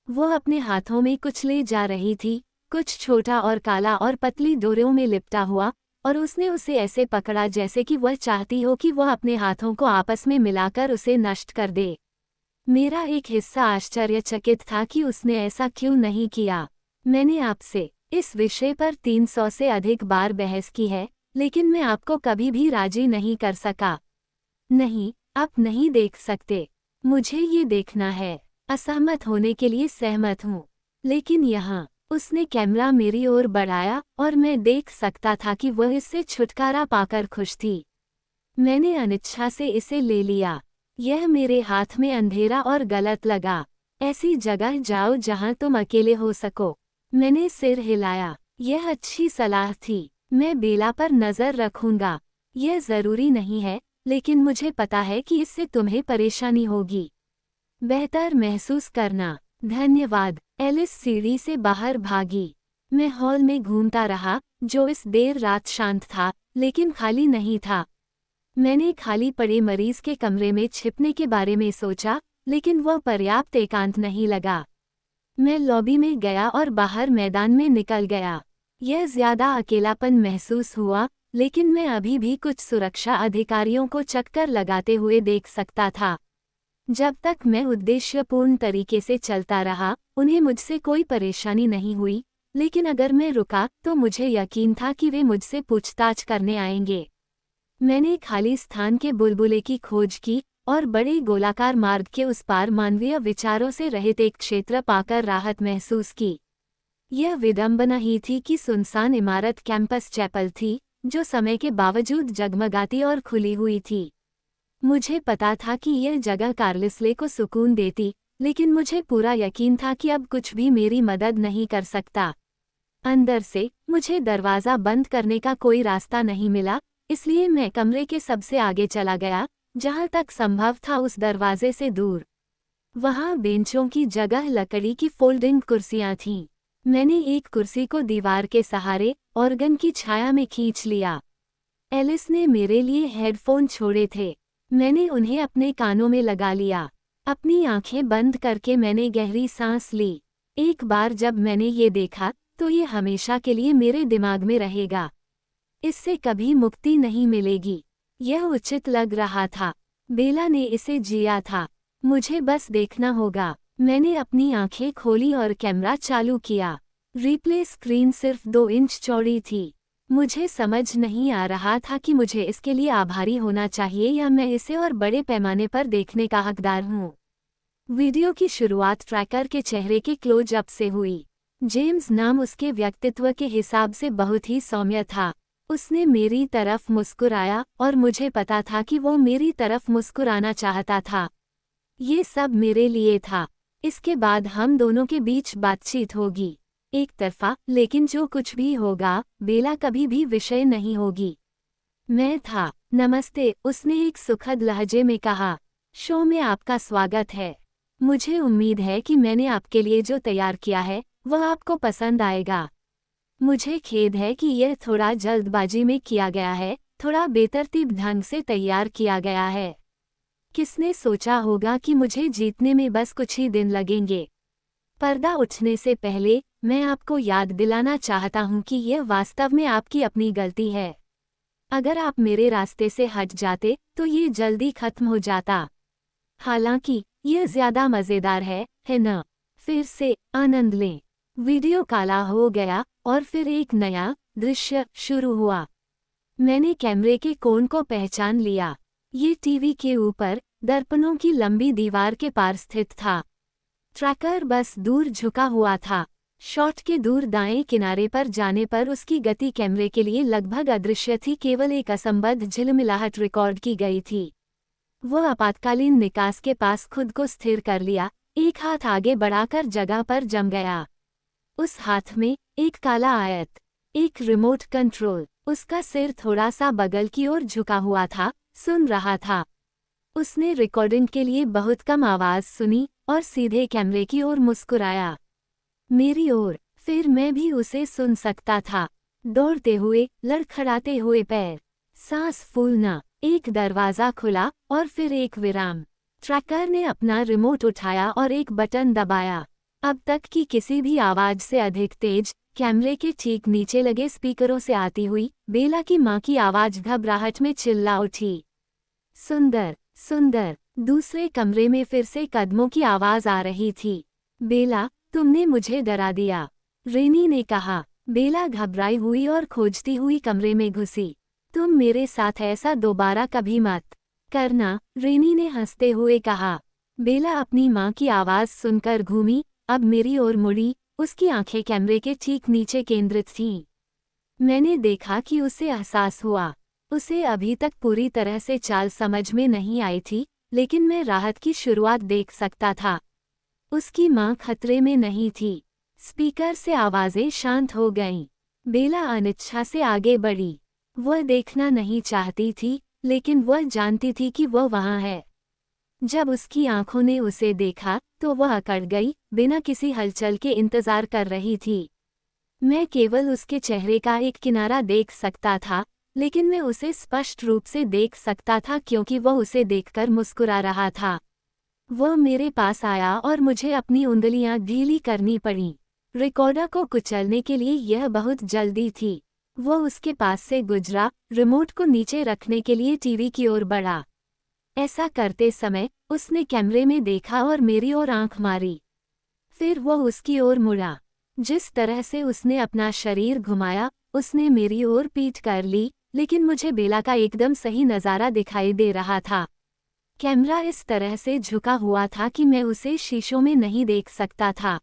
वो अपने हाथों में कुछ ले जा रही थी, कुछ छोटा और काला और पतली डोरियों में लिपटा हुआ, और उसने उसे ऐसे पकड़ा जैसे कि वह चाहती हो कि वह अपने हाथों को आपस में मिलाकर उसे नष्ट कर दे। मेरा एक हिस्सा आश्चर्यचकित था कि उसने ऐसा क्यों नहीं किया। मैंने आपसे इस विषय पर 300 से अधिक बार बहस की है, लेकिन मैं आपको कभी भी राजी नहीं कर सका। नहीं, आप नहीं देख सकते। मुझे ये देखना है। असहमत होने के लिए सहमत हूँ। लेकिन यहाँ उसने कैमरा मेरी ओर बढ़ाया और मैं देख सकता था कि वह इससे छुटकारा पाकर खुश थी। मैंने अनिच्छा से इसे ले लिया। यह मेरे हाथ में अंधेरा और गलत लगा। ऐसी जगह जाओ जहां तुम अकेले हो सको। मैंने सिर हिलाया। यह अच्छी सलाह थी। मैं बेला पर नजर रखूंगा। यह जरूरी नहीं है, लेकिन मुझे पता है कि इससे तुम्हें परेशानी होगी। बेहतर महसूस करना। धन्यवाद। एलिस सीढ़ी से बाहर भागी। मैं हॉल में घूमता रहा, जो इस देर रात शांत था, लेकिन खाली नहीं था। मैंने खाली पड़े मरीज के कमरे में छिपने के बारे में सोचा, लेकिन वह पर्याप्त एकांत नहीं लगा। मैं लॉबी में गया और बाहर मैदान में निकल गया। यह ज्यादा अकेलापन महसूस हुआ, लेकिन मैं अभी भी कुछ सुरक्षा अधिकारियों को चक्कर लगाते हुए देख सकता था। जब तक मैं उद्देश्यपूर्ण तरीके से चलता रहा, उन्हें मुझसे कोई परेशानी नहीं हुई, लेकिन अगर मैं रुका तो मुझे यकीन था कि वे मुझसे पूछताछ करने आएंगे। मैंने खाली स्थान के बुलबुले की खोज की और बड़े गोलाकार मार्ग के उस पार मानवीय विचारों से रहित एक क्षेत्र पाकर राहत महसूस की। यह विडंबना ही थी कि सुनसान इमारत कैंपस चैपल थी, जो समय के बावजूद जगमगाती और खुली हुई थी। मुझे पता था कि यह जगह कार्लिसले को सुकून देती, लेकिन मुझे पूरा यकीन था कि अब कुछ भी मेरी मदद नहीं कर सकता। अंदर से मुझे दरवाज़ा बंद करने का कोई रास्ता नहीं मिला, इसलिए मैं कमरे के सबसे आगे चला गया, जहां तक संभव था उस दरवाजे से दूर। वहां बेंचों की जगह लकड़ी की फोल्डिंग कुर्सियां थीं। मैंने एक कुर्सी को दीवार के सहारे ऑर्गन की छाया में खींच लिया। एलिस ने मेरे लिए हेडफोन छोड़े थे। मैंने उन्हें अपने कानों में लगा लिया। अपनी आंखें बंद करके मैंने गहरी सांस ली। एक बार जब मैंने ये देखा, तो ये हमेशा के लिए मेरे दिमाग में रहेगा। इससे कभी मुक्ति नहीं मिलेगी। यह उचित लग रहा था। बेला ने इसे जिया था। मुझे बस देखना होगा। मैंने अपनी आंखें खोली और कैमरा चालू किया। रिप्ले स्क्रीन सिर्फ 2 इंच चौड़ी थी। मुझे समझ नहीं आ रहा था कि मुझे इसके लिए आभारी होना चाहिए या मैं इसे और बड़े पैमाने पर देखने का हकदार हूँ। वीडियो की शुरुआत ट्रैकर के चेहरे के क्लोज अप से हुई। जेम्स नाम उसके व्यक्तित्व के हिसाब से बहुत ही सौम्य था। उसने मेरी तरफ मुस्कुराया और मुझे पता था कि वो मेरी तरफ मुस्कुराना चाहता था। ये सब मेरे लिए था। इसके बाद हम दोनों के बीच बातचीत होगी। एक तरफा, लेकिन जो कुछ भी होगा, बेला कभी भी विषय नहीं होगी। मैं था। नमस्ते, उसने एक सुखद लहजे में कहा। शो में आपका स्वागत है। मुझे उम्मीद है कि मैंने आपके लिए जो तैयार किया है, वह आपको पसंद आएगा। मुझे खेद है कि यह थोड़ा जल्दबाजी में किया गया है, थोड़ा बेतरतीब ढंग से तैयार किया गया है। किसने सोचा होगा कि मुझे जीतने में बस कुछ ही दिन लगेंगे। पर्दा उठने से पहले, मैं आपको याद दिलाना चाहता हूं कि यह वास्तव में आपकी अपनी गलती है। अगर आप मेरे रास्ते से हट जाते, तो ये जल्दी खत्म हो जाता। हालांकि, यह ज्यादा मजेदार है न? फिर से, आनंद लें। वीडियो काला हो गया, और फिर एक नया दृश्य शुरू हुआ। मैंने कैमरे के कोण को पहचान लिया। ये टीवी के ऊपर, दर्पणों की लंबी दीवार के पार स्थित था। ट्रैकर बस दूर झुका हुआ था। शॉट के दूर दाएं किनारे पर जाने पर उसकी गति कैमरे के लिए लगभग अदृश्य थी, केवल एक असंबद्ध झिलमिलाहट रिकॉर्ड की गई थी। वह आपातकालीन निकास के पास खुद को स्थिर कर लिया, एक हाथ आगे बढ़ाकर जगह पर जम गया। उस हाथ में एक काला आयत, एक रिमोट कंट्रोल। उसका सिर थोड़ा सा बगल की ओर झुका हुआ था, सुन रहा था। उसने रिकॉर्डिंग के लिए बहुत कम आवाज सुनी और सीधे कैमरे की ओर मुस्कुराया। मेरी ओर। फिर मैं भी उसे सुन सकता था। दौड़ते हुए, लड़खड़ाते हुए पैर, सांस फूलना। एक दरवाजा खुला और फिर एक विराम। ट्रैकर ने अपना रिमोट उठाया और एक बटन दबाया। अब तक की किसी भी आवाज से अधिक तेज, कैमरे के ठीक नीचे लगे स्पीकरों से आती हुई, बेला की माँ की आवाज घबराहट में चिल्ला उठी। सुंदर, सुंदर। दूसरे कमरे में फिर से कदमों की आवाज आ रही थी। बेला, तुमने मुझे डरा दिया, रेनी ने कहा। बेला घबराई हुई और खोजती हुई कमरे में घुसी। तुम मेरे साथ ऐसा दोबारा कभी मत करना, रेनी ने हंसते हुए कहा। बेला अपनी माँ की आवाज़ सुनकर घूमी, अब मेरी ओर मुड़ी, उसकी आंखें कैमरे के ठीक नीचे केंद्रित थीं। मैंने देखा कि उसे एहसास हुआ। उसे अभी तक पूरी तरह से चाल समझ में नहीं आई थी, लेकिन मैं राहत की शुरुआत देख सकता था। उसकी माँ खतरे में नहीं थी। स्पीकर से आवाज़ें शांत हो गईं। बेला अनिच्छा से आगे बढ़ी। वह देखना नहीं चाहती थी, लेकिन वह जानती थी कि वह वहाँ है। जब उसकी आंखों ने उसे देखा, तो वह अकड़ गई, बिना किसी हलचल के इंतजार कर रही थी। मैं केवल उसके चेहरे का एक किनारा देख सकता था, लेकिन मैं उसे स्पष्ट रूप से देख सकता था क्योंकि वह उसे देखकर मुस्कुरा रहा था। वह मेरे पास आया और मुझे अपनी उंगलियां ढीली करनी पड़ीं। रिकॉर्डर को कुचलने के लिए यह बहुत जल्दी थी। वह उसके पास से गुजरा, रिमोट को नीचे रखने के लिए टीवी की ओर बढ़ा। ऐसा करते समय उसने कैमरे में देखा और मेरी ओर आंख मारी। फिर वह उसकी ओर मुड़ा। जिस तरह से उसने अपना शरीर घुमाया, उसने मेरी ओर पीठ कर ली, लेकिन मुझे बेला का एकदम सही नज़ारा दिखाई दे रहा था। कैमरा इस तरह से झुका हुआ था कि मैं उसे शीशों में नहीं देख सकता था।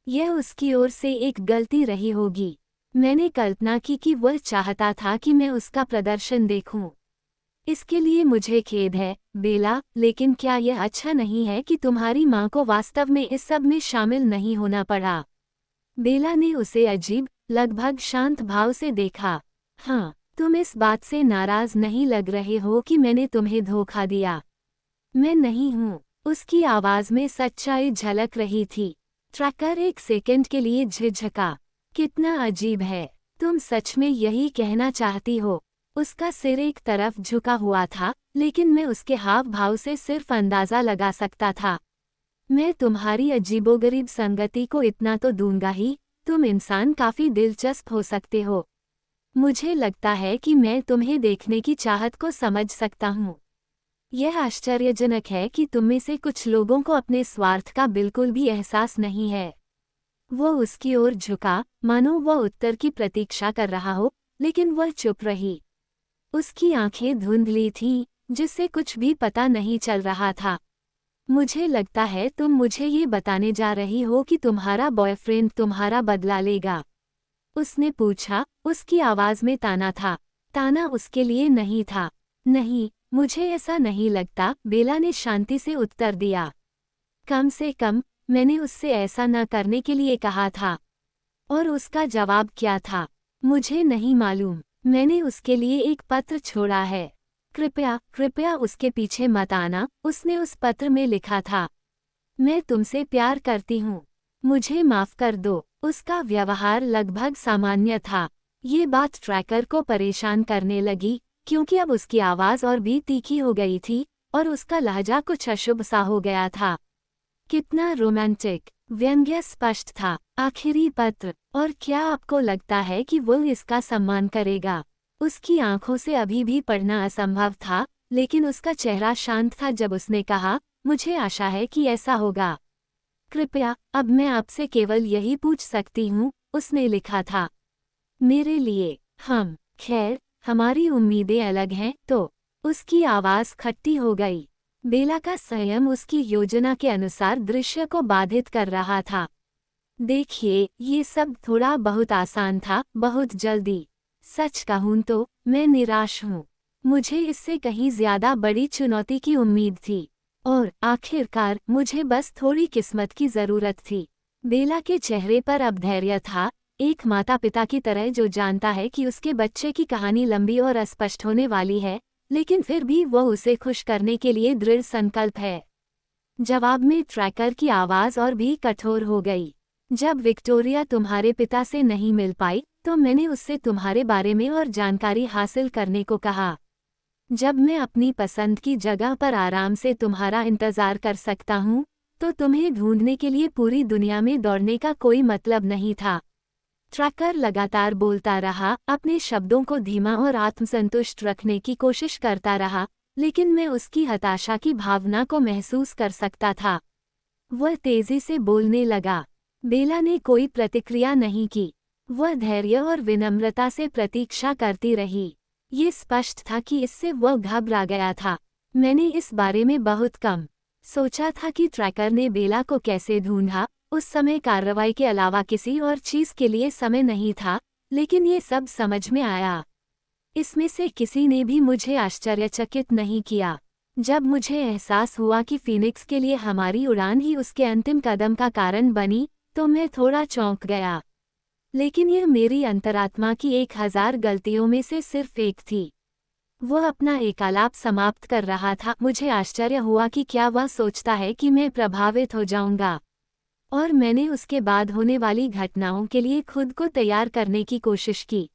यह उसकी ओर से एक गलती रही होगी। मैंने कल्पना की कि वह चाहता था कि मैं उसका प्रदर्शन देखूं। इसके लिए मुझे खेद है, बेला, लेकिन क्या यह अच्छा नहीं है कि तुम्हारी माँ को वास्तव में इस सब में शामिल नहीं होना पड़ा? बेला ने उसे अजीब, लगभग शांत भाव से देखा। हाँ, तुम इस बात से नाराज नहीं लग रहे हो कि मैंने तुम्हें धोखा दिया? मैं नहीं हूँ। उसकी आवाज़ में सच्चाई झलक रही थी। ट्रैकर एक सेकंड के लिए झिझका। कितना अजीब है, तुम सच में यही कहना चाहती हो? उसका सिर एक तरफ झुका हुआ था, लेकिन मैं उसके हाव भाव से सिर्फ अंदाज़ा लगा सकता था। मैं तुम्हारी अजीबोगरीब संगति को इतना तो दूंगा ही, तुम इंसान काफ़ी दिलचस्प हो सकते हो। मुझे लगता है कि मैं तुम्हें देखने की चाहत को समझ सकता हूँ। यह आश्चर्यजनक है कि तुम में से कुछ लोगों को अपने स्वार्थ का बिल्कुल भी एहसास नहीं है। वह उसकी ओर झुका, मानो वह उत्तर की प्रतीक्षा कर रहा हो, लेकिन वह चुप रही। उसकी आंखें धुंधली थीं, जिससे कुछ भी पता नहीं चल रहा था। मुझे लगता है तुम मुझे ये बताने जा रही हो कि तुम्हारा बॉयफ्रेंड तुम्हारा बदला लेगा? उसने पूछा, उसकी आवाज़ में ताना था। ताना उसके लिए नहीं था। नहीं, मुझे ऐसा नहीं लगता, बेला ने शांति से उत्तर दिया। कम से कम, मैंने उससे ऐसा न करने के लिए कहा था। और उसका जवाब क्या था? मुझे नहीं मालूम। मैंने उसके लिए एक पत्र छोड़ा है। कृपया उसके पीछे मत आना, उसने उस पत्र में लिखा था। मैं तुमसे प्यार करती हूँ। मुझे माफ़ कर दो। उसका व्यवहार लगभग सामान्य था। ये बात ट्रैकर को परेशान करने लगी, क्योंकि अब उसकी आवाज़ और भी तीखी हो गई थी, और उसका लहजा कुछ अशुभ सा हो गया था। कितना रोमांटिक, व्यंग्य स्पष्ट था। आखिरी पत्र, और क्या आपको लगता है कि वो इसका सम्मान करेगा? उसकी आंखों से अभी भी पढ़ना असंभव था, लेकिन उसका चेहरा शांत था जब उसने कहा, मुझे आशा है कि ऐसा होगा। कृपया, अब मैं आपसे केवल यही पूछ सकती हूँ, उसने लिखा था। मेरे लिए, खैर, हमारी उम्मीदें अलग हैं, तो। उसकी आवाज़ खट्टी हो गई। बेला का संयम उसकी योजना के अनुसार दृश्य को बाधित कर रहा था। देखिए, ये सब थोड़ा बहुत आसान था, बहुत जल्दी। सच कहूँ तो, मैं निराश हूँ। मुझे इससे कहीं ज़्यादा बड़ी चुनौती की उम्मीद थी। और आखिरकार, मुझे बस थोड़ी किस्मत की ज़रूरत थी। बेला के चेहरे पर अब धैर्य था, एक माता पिता की तरह जो जानता है कि उसके बच्चे की कहानी लंबी और अस्पष्ट होने वाली है, लेकिन फिर भी वह उसे खुश करने के लिए दृढ़ संकल्प है। जवाब में ट्रैकर की आवाज़ और भी कठोर हो गई। जब विक्टोरिया तुम्हारे पिता से नहीं मिल पाई, तो मैंने उससे तुम्हारे बारे में और जानकारी हासिल करने को कहा। जब मैं अपनी पसंद की जगह पर आराम से तुम्हारा इंतज़ार कर सकता हूँ, तो तुम्हें ढूंढने के लिए पूरी दुनिया में दौड़ने का कोई मतलब नहीं था। ट्रैकर लगातार बोलता रहा, अपने शब्दों को धीमा और आत्मसंतुष्ट रखने की कोशिश करता रहा, लेकिन मैं उसकी हताशा की भावना को महसूस कर सकता था। वह तेजी से बोलने लगा। बेला ने कोई प्रतिक्रिया नहीं की। वह धैर्य और विनम्रता से प्रतीक्षा करती रही। ये स्पष्ट था कि इससे वह घबरा गया था। मैंने इस बारे में बहुत कम सोचा था कि ट्रैकर ने बेला को कैसे ढूंढा। उस समय कार्रवाई के अलावा किसी और चीज के लिए समय नहीं था, लेकिन ये सब समझ में आया। इसमें से किसी ने भी मुझे आश्चर्यचकित नहीं किया। जब मुझे एहसास हुआ कि फीनिक्स के लिए हमारी उड़ान ही उसके अंतिम कदम का कारण बनी, तो मैं थोड़ा चौंक गया। लेकिन यह मेरी अंतरात्मा की 1000 गलतियों में से सिर्फ एक थी। वह अपना एकालाप समाप्त कर रहा था। मुझे आश्चर्य हुआ कि क्या वह सोचता है कि मैं प्रभावित हो जाऊंगा, और मैंने उसके बाद होने वाली घटनाओं के लिए खुद को तैयार करने की कोशिश की।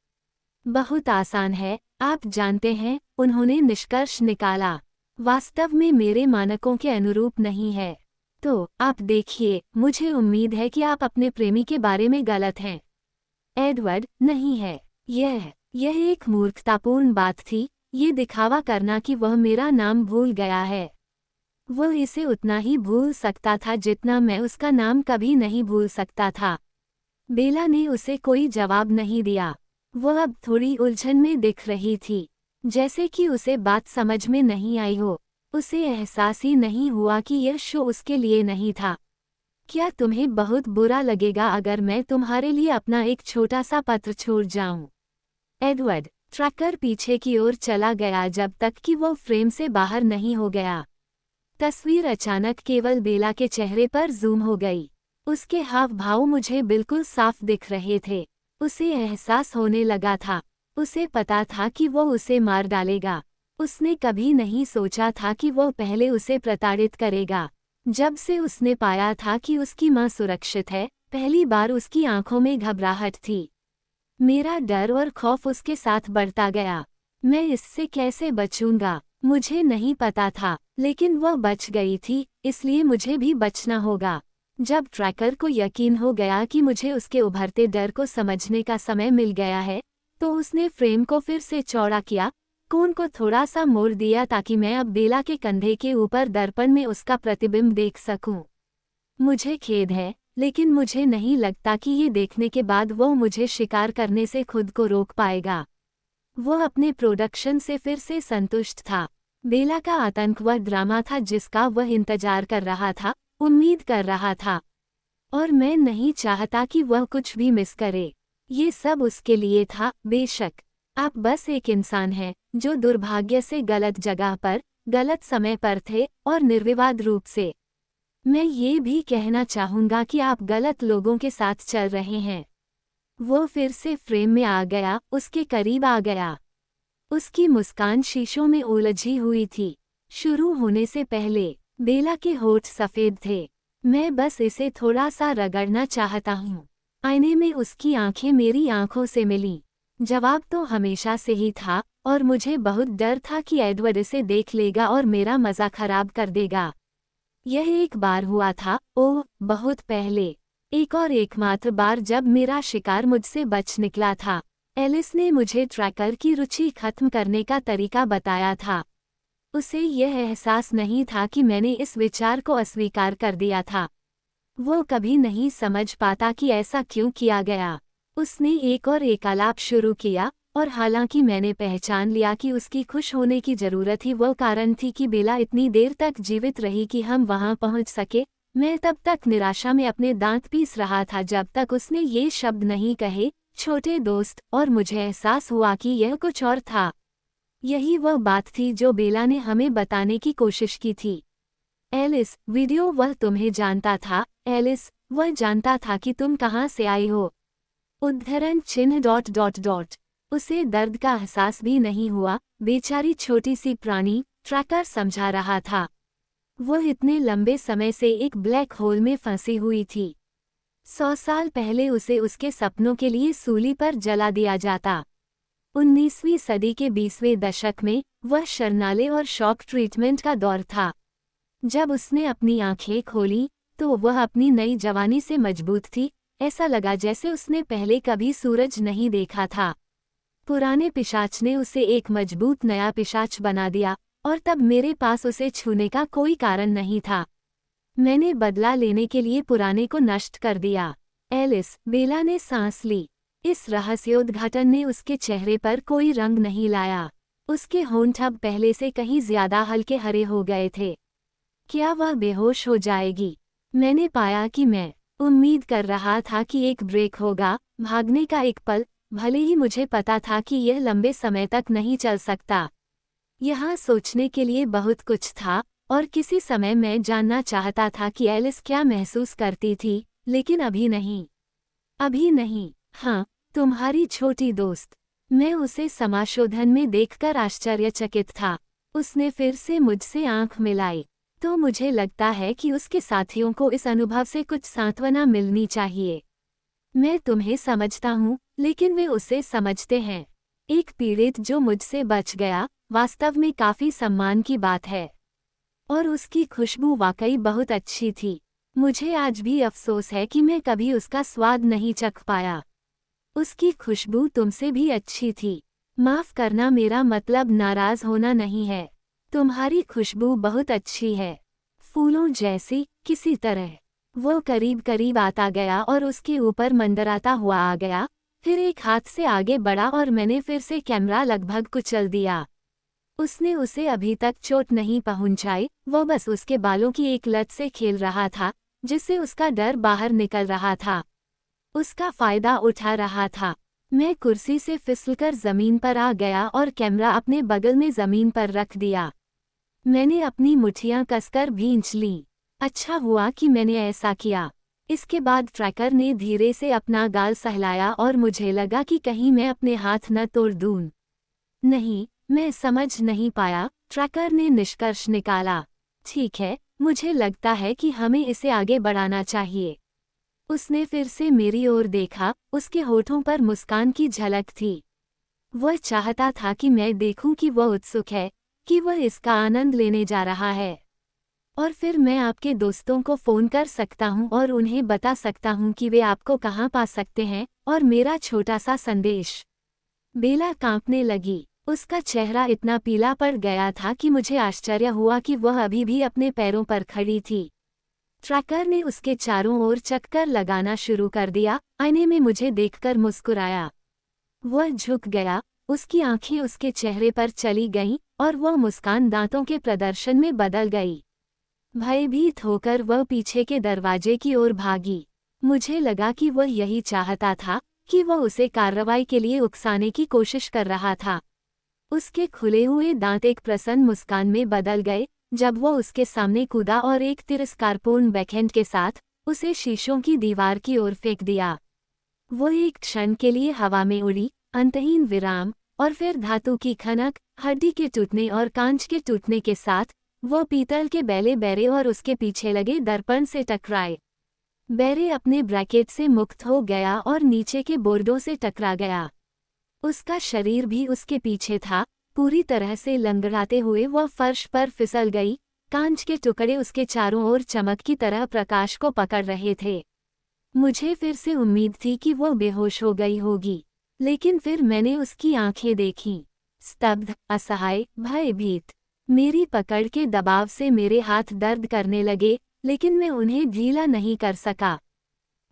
बहुत आसान है, आप जानते हैं, उन्होंने निष्कर्ष निकाला। वास्तव में मेरे मानकों के अनुरूप नहीं है। तो आप देखिए, मुझे उम्मीद है कि आप अपने प्रेमी के बारे में गलत हैं। एडवर्ड, नहीं है। यह एक मूर्खतापूर्ण बात थी, ये दिखावा करना कि वह मेरा नाम भूल गया है। वह इसे उतना ही भूल सकता था जितना मैं उसका नाम कभी नहीं भूल सकता था। बेला ने उसे कोई जवाब नहीं दिया। वह अब थोड़ी उलझन में दिख रही थी, जैसे कि उसे बात समझ में नहीं आई हो। उसे एहसास ही नहीं हुआ कि यह शो उसके लिए नहीं था। क्या तुम्हें बहुत बुरा लगेगा अगर मैं तुम्हारे लिए अपना एक छोटा सा पत्र छोड़ जाऊं? एडवर्ड, ट्रैकर पीछे की ओर चला गया जब तक कि वो फ्रेम से बाहर नहीं हो गया। तस्वीर अचानक केवल बेला के चेहरे पर जूम हो गई। उसके हाव भाव मुझे बिल्कुल साफ दिख रहे थे। उसे एहसास होने लगा था। उसे पता था कि वो उसे मार डालेगा। उसने कभी नहीं सोचा था कि वो पहले उसे प्रताड़ित करेगा। जब से उसने पाया था कि उसकी मां सुरक्षित है, पहली बार उसकी आंखों में घबराहट थी। मेरा डर और खौफ उसके साथ बढ़ता गया। मैं इससे कैसे बचूंगा? मुझे नहीं पता था, लेकिन वह बच गई थी, इसलिए मुझे भी बचना होगा। जब ट्रैकर को यकीन हो गया कि मुझे उसके उभरते डर को समझने का समय मिल गया है, तो उसने फ्रेम को फिर से चौड़ा किया, कोण को थोड़ा सा मोड़ दिया ताकि मैं अब बेला के कंधे के ऊपर दर्पण में उसका प्रतिबिंब देख सकूं। मुझे खेद है, लेकिन मुझे नहीं लगता कि ये देखने के बाद वो मुझे शिकार करने से खुद को रोक पाएगा। वो अपने प्रोडक्शन से फिर से संतुष्ट था। बेला का आतंक वह ड्रामा था जिसका वह इंतजार कर रहा था, उम्मीद कर रहा था। और मैं नहीं चाहता कि वह कुछ भी मिस करे। ये सब उसके लिए था। बेशक आप बस एक इंसान हैं जो दुर्भाग्य से गलत जगह पर, गलत समय पर थे, और निर्विवाद रूप से। मैं ये भी कहना चाहूंगा कि आप गलत लोगों के साथ चल रहे हैं। वो फिर से फ्रेम में आ गया, उसके करीब आ गया। उसकी मुस्कान शीशों में उलझी हुई थी। शुरू होने से पहले बेला के होठ सफेद थे। मैं बस इसे थोड़ा सा रगड़ना चाहता हूँ। आईने में उसकी आंखें मेरी आंखों से मिलीं। जवाब तो हमेशा से ही था, और मुझे बहुत डर था कि एडवर्ड इसे देख लेगा और मेरा मज़ा खराब कर देगा। यह एक बार हुआ था, ओह बहुत पहले, एक और एकमात्र बार जब मेरा शिकार मुझसे बच निकला था। एलिस ने मुझे ट्रैकर की रुचि खत्म करने का तरीका बताया था। उसे यह एहसास नहीं था कि मैंने इस विचार को अस्वीकार कर दिया था। वो कभी नहीं समझ पाता कि ऐसा क्यों किया गया। उसने एक और एकालाप शुरू किया, और हालांकि मैंने पहचान लिया कि उसकी खुश होने की जरूरत ही वो कारण थी कि बेला इतनी देर तक जीवित रही कि हम वहां पहुंच सके, मैं तब तक निराशा में अपने दांत पीस रहा था जब तक उसने ये शब्द नहीं कहे, छोटे दोस्त, और मुझे एहसास हुआ कि यह कुछ और था। यही वह बात थी जो बेला ने हमें बताने की कोशिश की थी। एलिस, वीडियो, वह तुम्हें जानता था। एलिस, वह जानता था कि तुम कहाँ से आई हो। उद्धरण चिन्ह ... उसे दर्द का एहसास भी नहीं हुआ। बेचारी छोटी सी प्राणी, ट्रैकर समझा रहा था। वह इतने लंबे समय से एक ब्लैक होल में फंसी हुई थी। 100 साल पहले उसे उसके सपनों के लिए सूली पर जला दिया जाता। 19वीं सदी के 20वें दशक में वह शरणाले और शॉक ट्रीटमेंट का दौर था। जब उसने अपनी आंखें खोली, तो वह अपनी नई जवानी से मजबूत थी। ऐसा लगा जैसे उसने पहले कभी सूरज नहीं देखा था। पुराने पिशाच ने उसे एक मजबूत नया पिशाच बना दिया, और तब मेरे पास उसे छूने का कोई कारण नहीं था। मैंने बदला लेने के लिए पुराने को नष्ट कर दिया। एलिस, बेला ने सांस ली। इस रहस्योद्घाटन ने उसके चेहरे पर कोई रंग नहीं लाया। उसके होंठ अब पहले से कहीं ज्यादा हल्के हरे हो गए थे। क्या वह बेहोश हो जाएगी? मैंने पाया कि मैं उम्मीद कर रहा था कि एक ब्रेक होगा, भागने का एक पल, भले ही मुझे पता था कि यह लंबे समय तक नहीं चल सकता। यहाँ सोचने के लिए बहुत कुछ था, और किसी समय मैं जानना चाहता था कि एलिस क्या महसूस करती थी, लेकिन अभी नहीं। अभी नहीं। हाँ, तुम्हारी छोटी दोस्त। मैं उसे समाशोधन में देखकर आश्चर्यचकित था। उसने फिर से मुझसे आंख मिलाई। तो मुझे लगता है कि उसके साथियों को इस अनुभव से कुछ सांत्वना मिलनी चाहिए। मैं तुम्हें समझता हूँ, लेकिन वे उसे समझते हैं। एक पीड़ित जो मुझसे बच गया, वास्तव में काफी सम्मान की बात है। और उसकी खुशबू वाकई बहुत अच्छी थी। मुझे आज भी अफसोस है कि मैं कभी उसका स्वाद नहीं चख पाया। उसकी खुशबू तुमसे भी अच्छी थी। माफ करना, मेरा मतलब नाराज होना नहीं है। तुम्हारी खुशबू बहुत अच्छी है, फूलों जैसी, किसी तरह। वो करीब करीब आता गया और उसके ऊपर मंडराता हुआ आ गया, फिर एक हाथ से आगे बढ़ा और मैंने फिर से कैमरा लगभग कुचल दिया। उसने उसे अभी तक चोट नहीं पहुंचाई, वो बस उसके बालों की एक लत से खेल रहा था, जिससे उसका डर बाहर निकल रहा था। उसका फायदा उठा रहा था। मैं कुर्सी से फिसलकर जमीन पर आ गया और कैमरा अपने बगल में जमीन पर रख दिया। मैंने अपनी मुट्ठियां कसकर भींच लीं। अच्छा हुआ कि मैंने ऐसा किया। इसके बाद ट्रैकर ने धीरे से अपना गाल सहलाया और मुझे लगा कि कहीं मैं अपने हाथ न तोड़ दूं। नहीं, मैं समझ नहीं पाया, ट्रैकर ने निष्कर्ष निकाला। ठीक है, मुझे लगता है कि हमें इसे आगे बढ़ाना चाहिए। उसने फिर से मेरी ओर देखा, उसके होठों पर मुस्कान की झलक थी। वह चाहता था कि मैं देखूं कि वह उत्सुक है, कि वह इसका आनंद लेने जा रहा है। और फिर मैं आपके दोस्तों को फ़ोन कर सकता हूं और उन्हें बता सकता हूं कि वे आपको कहां पा सकते हैं, और मेरा छोटा सा संदेश। बेला कांपने लगी। उसका चेहरा इतना पीला पड़ गया था कि मुझे आश्चर्य हुआ कि वह अभी भी अपने पैरों पर खड़ी थी। ट्रैकर ने उसके चारों ओर चक्कर लगाना शुरू कर दिया, आईने में मुझे देखकर मुस्कुराया। वह झुक गया, उसकी आंखें उसके चेहरे पर चली गईं, और वह मुस्कान दांतों के प्रदर्शन में बदल गई। भयभीत होकर वह पीछे के दरवाजे की ओर भागी। मुझे लगा कि वह यही चाहता था, कि वह उसे कार्रवाई के लिए उकसाने की कोशिश कर रहा था। उसके खुले हुए दांत एक प्रसन्न मुस्कान में बदल गए, जब वह उसके सामने कूदा और एक तिरस्कारपूर्ण बैकहैंड के साथ उसे शीशों की दीवार की ओर फेंक दिया। वो एक क्षण के लिए हवा में उड़ी, अंतहीन विराम, और फिर धातु की खनक, हड्डी के टूटने और कांच के टूटने के साथ वो पीतल के बैले बैरे और उसके पीछे लगे दर्पण से टकराए। बैरे अपने ब्रैकेट से मुक्त हो गया और नीचे के बोर्डों से टकरा गया। उसका शरीर भी उसके पीछे था, पूरी तरह से लंगड़ाते हुए वह फर्श पर फिसल गई। कांच के टुकड़े उसके चारों ओर चमक की तरह प्रकाश को पकड़ रहे थे। मुझे फिर से उम्मीद थी कि वो बेहोश हो गई होगी, लेकिन फिर मैंने उसकी आंखें देखीं, स्तब्ध, असहाय, भयभीत। मेरी पकड़ के दबाव से मेरे हाथ दर्द करने लगे, लेकिन मैं उन्हें ढीला नहीं कर सका।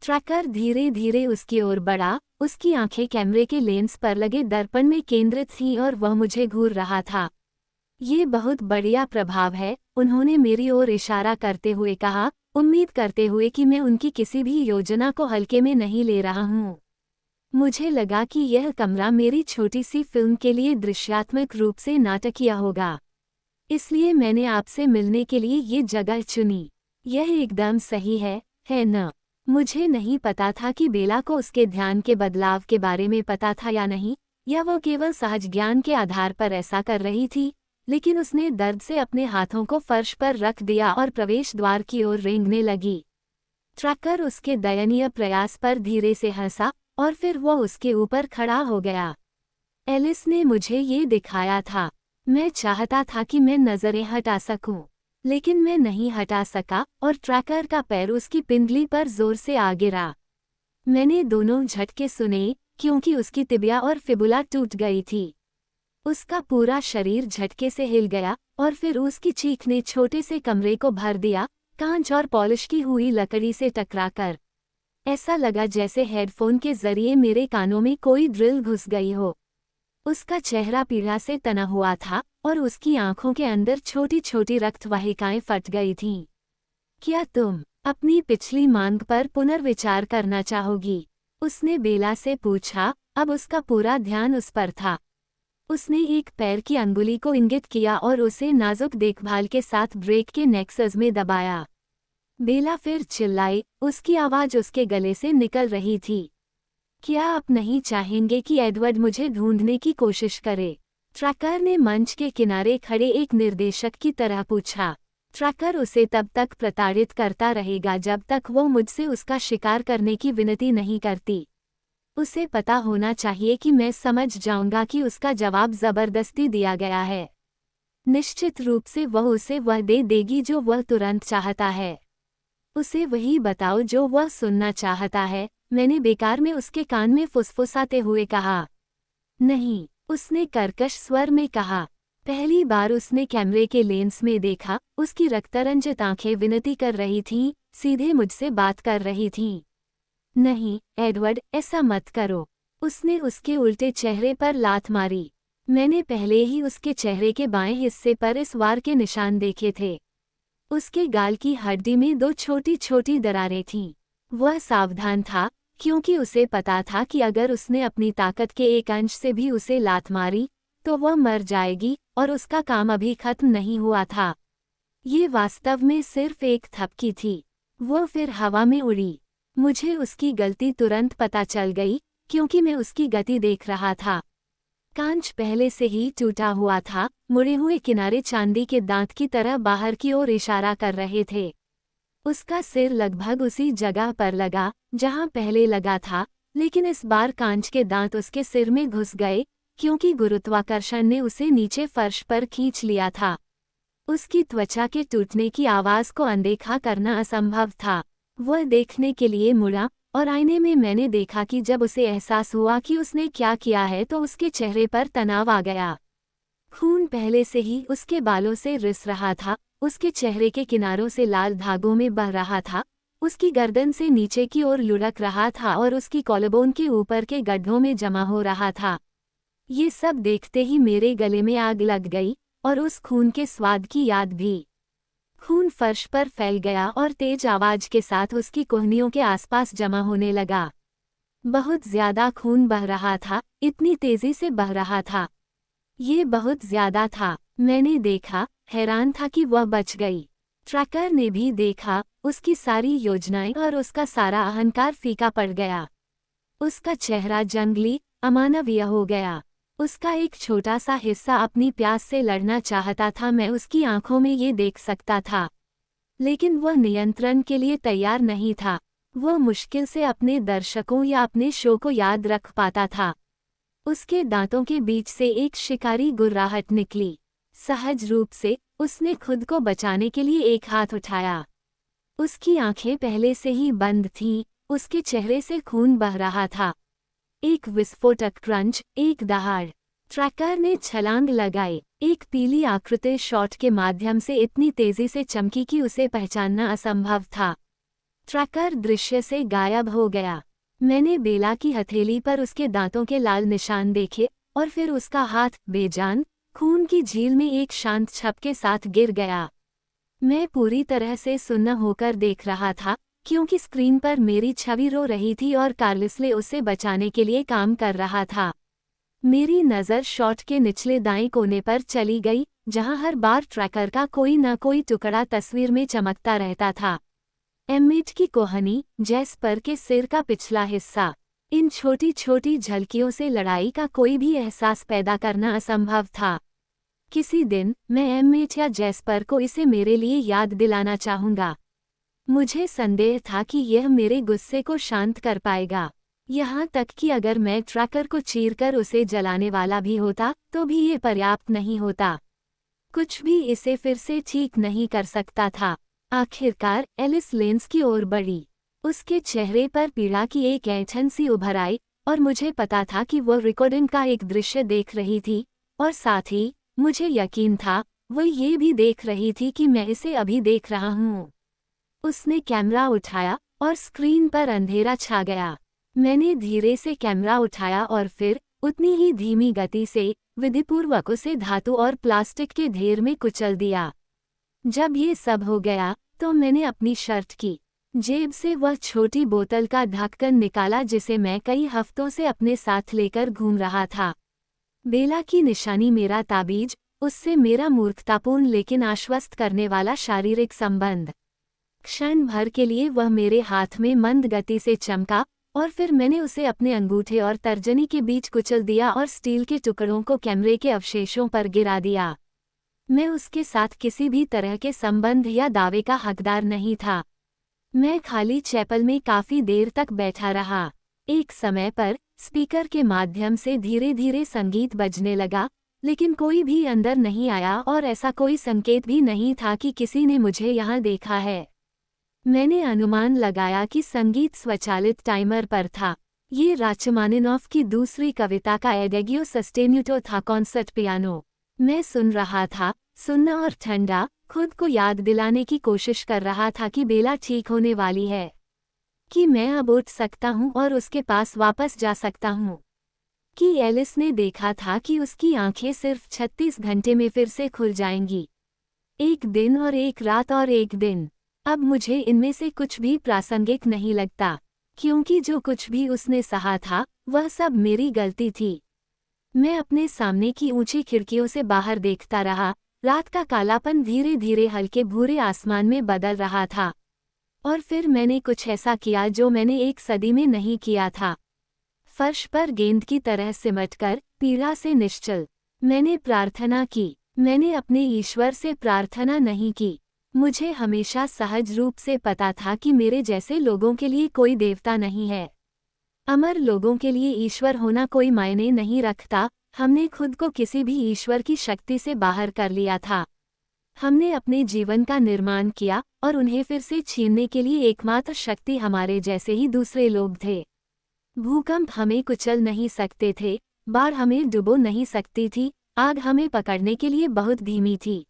ट्रैकर धीरे धीरे उसकी ओर बढ़ा, उसकी आंखें कैमरे के लेंस पर लगे दर्पण में केंद्रित थीं और वह मुझे घूर रहा था। ये बहुत बढ़िया प्रभाव है, उन्होंने मेरी ओर इशारा करते हुए कहा, उम्मीद करते हुए कि मैं उनकी किसी भी योजना को हल्के में नहीं ले रहा हूँ। मुझे लगा कि यह कमरा मेरी छोटी सी फिल्म के लिए दृश्यात्मक रूप से नाटकीय होगा, इसलिए मैंने आपसे मिलने के लिए ये जगह चुनी। यह एकदम सही है न? मुझे नहीं पता था कि बेला को उसके ध्यान के बदलाव के बारे में पता था या नहीं, या वो केवल सहज ज्ञान के आधार पर ऐसा कर रही थी, लेकिन उसने दर्द से अपने हाथों को फर्श पर रख दिया और प्रवेश द्वार की ओर रेंगने लगी। ट्रैकर उसके दयनीय प्रयास पर धीरे से हंसा, और फिर वो उसके ऊपर खड़ा हो गया। एलिस ने मुझे ये दिखाया था। मैं चाहता था कि मैं नजरें हटा सकूं, लेकिन मैं नहीं हटा सका, और ट्रैकर का पैर उसकी पिंडली पर जोर से आ गिरा। मैंने दोनों झटके सुने, क्योंकि उसकी तिबिया और फिबुला टूट गई थी। उसका पूरा शरीर झटके से हिल गया, और फिर उसकी चीख ने छोटे से कमरे को भर दिया, कांच और पॉलिश की हुई लकड़ी से टकराकर। ऐसा लगा जैसे हेडफोन के जरिए मेरे कानों में कोई ड्रिल घुस गई हो। उसका चेहरा पीड़ा से तना हुआ था और उसकी आंखों के अंदर छोटी छोटी रक्त वाहिकाएं फट गई थीं। क्या तुम अपनी पिछली मांग पर पुनर्विचार करना चाहोगी? उसने बेला से पूछा। अब उसका पूरा ध्यान उस पर था। उसने एक पैर की अंगुली को इंगित किया और उसे नाजुक देखभाल के साथ ब्रेक के नेक्सस में दबाया। बेला फिर चिल्लाई, उसकी आवाज उसके गले से निकल रही थी। क्या आप नहीं चाहेंगे कि एडवर्ड मुझे ढूंढने की कोशिश करे? ट्रैकर ने मंच के किनारे खड़े एक निर्देशक की तरह पूछा। ट्रैकर उसे तब तक प्रताड़ित करता रहेगा जब तक वो मुझसे उसका शिकार करने की विनती नहीं करती। उसे पता होना चाहिए कि मैं समझ जाऊंगा कि उसका जवाब जबरदस्ती दिया गया है। निश्चित रूप से वह उसे वह दे देगी जो वह तुरंत चाहता है। उसे वही बताओ जो वह सुनना चाहता है, मैंने बेकार में उसके कान में फुसफुसाते हुए कहा। नहीं, उसने कर्कश स्वर में कहा। पहली बार उसने कैमरे के लेंस में देखा, उसकी रक्तरंजित आंखें विनती कर रही थीं, सीधे मुझसे बात कर रही थीं। नहीं, एडवर्ड, ऐसा मत करो। उसने उसके उल्टे चेहरे पर लात मारी। मैंने पहले ही उसके चेहरे के बाएं हिस्से पर इस वार के निशान देखे थे। उसके गाल की हड्डी में 2 छोटी छोटी दरारें थीं। वह सावधान था, क्योंकि उसे पता था कि अगर उसने अपनी ताकत के एक अंश से भी उसे लात मारी, तो वह मर जाएगी और उसका काम अभी खत्म नहीं हुआ था। ये वास्तव में सिर्फ एक थपकी थी। वो फिर हवा में उड़ी। मुझे उसकी गलती तुरंत पता चल गई, क्योंकि मैं उसकी गति देख रहा था। कांच पहले से ही टूटा हुआ था, मुड़े हुए किनारे चांदी के दांत की तरह बाहर की ओर इशारा कर रहे थे। उसका सिर लगभग उसी जगह पर लगा जहां पहले लगा था, लेकिन इस बार कांच के दांत उसके सिर में घुस गए, क्योंकि गुरुत्वाकर्षण ने उसे नीचे फर्श पर खींच लिया था। उसकी त्वचा के टूटने की आवाज को अनदेखा करना असंभव था। वह देखने के लिए मुड़ा और आईने में मैंने देखा कि जब उसे एहसास हुआ कि उसने क्या किया है तो उसके चेहरे पर तनाव आ गया। खून पहले से ही उसके बालों से रिस रहा था, उसके चेहरे के किनारों से लाल धागों में बह रहा था, उसकी गर्दन से नीचे की ओर लुढ़क रहा था और उसकी कॉलरबोन के ऊपर के गड्ढों में जमा हो रहा था। ये सब देखते ही मेरे गले में आग लग गई और उस खून के स्वाद की याद भी। खून फर्श पर फैल गया और तेज आवाज के साथ उसकी कोहनियों के आसपास जमा होने लगा। बहुत ज्यादा खून बह रहा था, इतनी तेजी से बह रहा था। ये बहुत ज्यादा था। मैंने देखा, हैरान था कि वह बच गई। ट्रैकर ने भी देखा, उसकी सारी योजनाएं और उसका सारा अहंकार फीका पड़ गया। उसका चेहरा जंगली, अमानवीय हो गया। उसका एक छोटा सा हिस्सा अपनी प्यास से लड़ना चाहता था, मैं उसकी आंखों में ये देख सकता था। लेकिन वह नियंत्रण के लिए तैयार नहीं था। वह मुश्किल से अपने दर्शकों या अपने शो को याद रख पाता था। उसके दांतों के बीच से एक शिकारी गुर्राहट निकली। सहज रूप से उसने खुद को बचाने के लिए एक हाथ उठाया। उसकी आंखें पहले से ही बंद थीं, उसके चेहरे से खून बह रहा था। एक विस्फोटक क्रंच, एक दहाड़। ट्रैकर ने छलांग लगाई। एक पीली आकृति शॉट के माध्यम से इतनी तेजी से चमकी कि उसे पहचानना असंभव था। ट्रैकर दृश्य से गायब हो गया। मैंने बेला की हथेली पर उसके दांतों के लाल निशान देखे और फिर उसका हाथ बेजान खून की झील में एक शांत छप के साथ गिर गया। मैं पूरी तरह से सुन्न होकर देख रहा था, क्योंकि स्क्रीन पर मेरी छवि रो रही थी और कार्लिसले उसे बचाने के लिए काम कर रहा था। मेरी नज़र शॉट के निचले दाएं कोने पर चली गई, जहां हर बार ट्रैकर का कोई न कोई टुकड़ा तस्वीर में चमकता रहता था। एम्मेट की कोहनी, जैस्पर के सिर का पिछला हिस्सा। इन छोटी छोटी झलकियों से लड़ाई का कोई भी एहसास पैदा करना असंभव था। किसी दिन मैं एम्मेट या जैस्पर को इसे मेरे लिए याद दिलाना चाहूँगा। मुझे संदेह था कि यह मेरे गुस्से को शांत कर पाएगा। यहाँ तक कि अगर मैं ट्रैकर को चीरकर उसे जलाने वाला भी होता तो भी ये पर्याप्त नहीं होता। कुछ भी इसे फिर से ठीक नहीं कर सकता था। आखिरकार एलिस लेंस की ओर बढ़ी। उसके चेहरे पर पीड़ा की एक ऐंठन सी उभर आई और मुझे पता था कि वह रिकॉर्डिंग का एक दृश्य देख रही थी, और साथ ही मुझे यकीन था वह ये भी देख रही थी कि मैं इसे अभी देख रहा हूँ। उसने कैमरा उठाया और स्क्रीन पर अंधेरा छा गया। मैंने धीरे से कैमरा उठाया और फिर उतनी ही धीमी गति से विधिपूर्वक उसे धातु और प्लास्टिक के ढेर में कुचल दिया। जब ये सब हो गया तो मैंने अपनी शर्ट की जेब से वह छोटी बोतल का ढक्कन निकाला जिसे मैं कई हफ्तों से अपने साथ लेकर घूम रहा था। बेला की निशानी, मेरा ताबीज, उससे मेरा मूर्खतापूर्ण लेकिन आश्वस्त करने वाला शारीरिक संबंध। क्षण भर के लिए वह मेरे हाथ में मंद गति से चमका और फिर मैंने उसे अपने अंगूठे और तर्जनी के बीच कुचल दिया और स्टील के टुकड़ों को कैमरे के अवशेषों पर गिरा दिया। मैं उसके साथ किसी भी तरह के संबंध या दावे का हकदार नहीं था। मैं खाली चैपल में काफी देर तक बैठा रहा। एक समय पर स्पीकर के माध्यम से धीरे धीरे संगीत बजने लगा, लेकिन कोई भी अंदर नहीं आया और ऐसा कोई संकेत भी नहीं था कि किसी ने मुझे यहाँ देखा है। मैंने अनुमान लगाया कि संगीत स्वचालित टाइमर पर था। ये राचमानिनोफ की दूसरी कविता का एडेगियो सस्टेन्यूटो था, कॉन्सर्ट पियानो। मैं सुन रहा था, सुन्ना और ठंडा, खुद को याद दिलाने की कोशिश कर रहा था कि बेला ठीक होने वाली है, कि मैं अब उठ सकता हूँ और उसके पास वापस जा सकता हूँ, कि एलिस ने देखा था कि उसकी आंखें सिर्फ 36 घंटे में फिर से खुल जाएंगी। एक दिन और एक रात और एक दिन। अब मुझे इनमें से कुछ भी प्रासंगिक नहीं लगता, क्योंकि जो कुछ भी उसने सहा था वह सब मेरी गलती थी। मैं अपने सामने की ऊंची खिड़कियों से बाहर देखता रहा। रात का कालापन धीरे धीरे हल्के भूरे आसमान में बदल रहा था। और फिर मैंने कुछ ऐसा किया जो मैंने एक सदी में नहीं किया था। फर्श पर गेंद की तरह सिमटकर, पीड़ा से निश्चल, मैंने प्रार्थना की। मैंने अपने ईश्वर से प्रार्थना नहीं की। मुझे हमेशा सहज रूप से पता था कि मेरे जैसे लोगों के लिए कोई देवता नहीं है। अमर लोगों के लिए ईश्वर होना कोई मायने नहीं रखता। हमने खुद को किसी भी ईश्वर की शक्ति से बाहर कर लिया था। हमने अपने जीवन का निर्माण किया और उन्हें फिर से छीनने के लिए एकमात्र शक्ति हमारे जैसे ही दूसरे लोग थे। भूकंप हमें कुचल नहीं सकते थे, बाढ़ हमें डुबो नहीं सकती थी, आग हमें पकड़ने के लिए बहुत धीमी थी।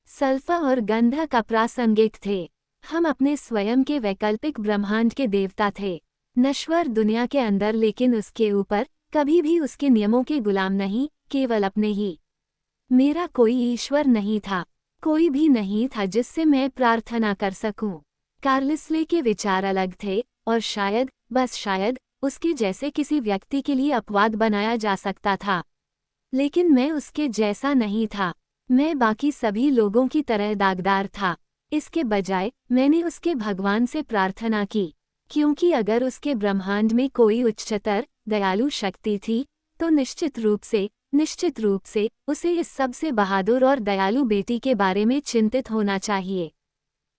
सल्फर और गंधक अप्रासंगिक थे। हम अपने स्वयं के वैकल्पिक ब्रह्मांड के देवता थे, नश्वर दुनिया के अंदर, लेकिन उसके ऊपर, कभी भी उसके नियमों के गुलाम नहीं, केवल अपने ही। मेरा कोई ईश्वर नहीं था, कोई भी नहीं था जिससे मैं प्रार्थना कर सकूं। कार्लिस्ले के विचार अलग थे और शायद, बस शायद, उसके जैसे किसी व्यक्ति के लिए अपवाद बनाया जा सकता था, लेकिन मैं उसके जैसा नहीं था। मैं बाकी सभी लोगों की तरह दागदार था। इसके बजाय मैंने उसके भगवान से प्रार्थना की, क्योंकि अगर उसके ब्रह्मांड में कोई उच्चतर, दयालु शक्ति थी, तो निश्चित रूप से उसे इस सबसे बहादुर और दयालु बेटी के बारे में चिंतित होना चाहिए।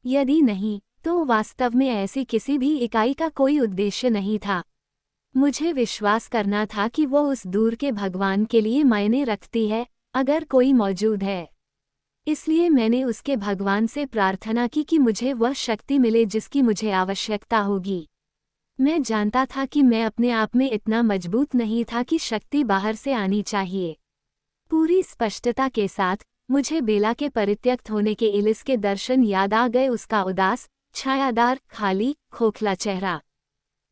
यदि नहीं, तो वास्तव में ऐसी किसी भी इकाई का कोई उद्देश्य नहीं था। मुझे विश्वास करना था कि वो उस दूर के भगवान के लिए मायने रखती है, अगर कोई मौजूद है। इसलिए मैंने उसके भगवान से प्रार्थना की कि मुझे वह शक्ति मिले जिसकी मुझे आवश्यकता होगी। मैं जानता था कि मैं अपने आप में इतना मजबूत नहीं था कि शक्ति बाहर से आनी चाहिए। पूरी स्पष्टता के साथ मुझे बेला के परित्यक्त होने के एलिस के दर्शन याद आ गए। उसका उदास, छायादार, खाली, खोखला चेहरा,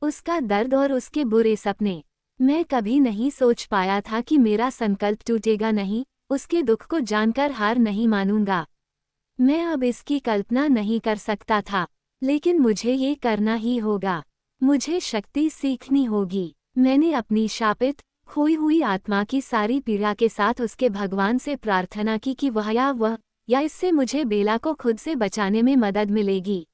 उसका दर्द और उसके बुरे सपने। मैं कभी नहीं सोच पाया था कि मेरा संकल्प टूटेगा नहीं, उसके दुख को जानकर हार नहीं मानूंगा। मैं अब इसकी कल्पना नहीं कर सकता था, लेकिन मुझे ये करना ही होगा। मुझे शक्ति सीखनी होगी। मैंने अपनी शापित, खोई हुई आत्मा की सारी पीड़ा के साथ उसके भगवान से प्रार्थना की कि वह या इससे मुझे बेला को खुद से बचाने में मदद मिलेगी।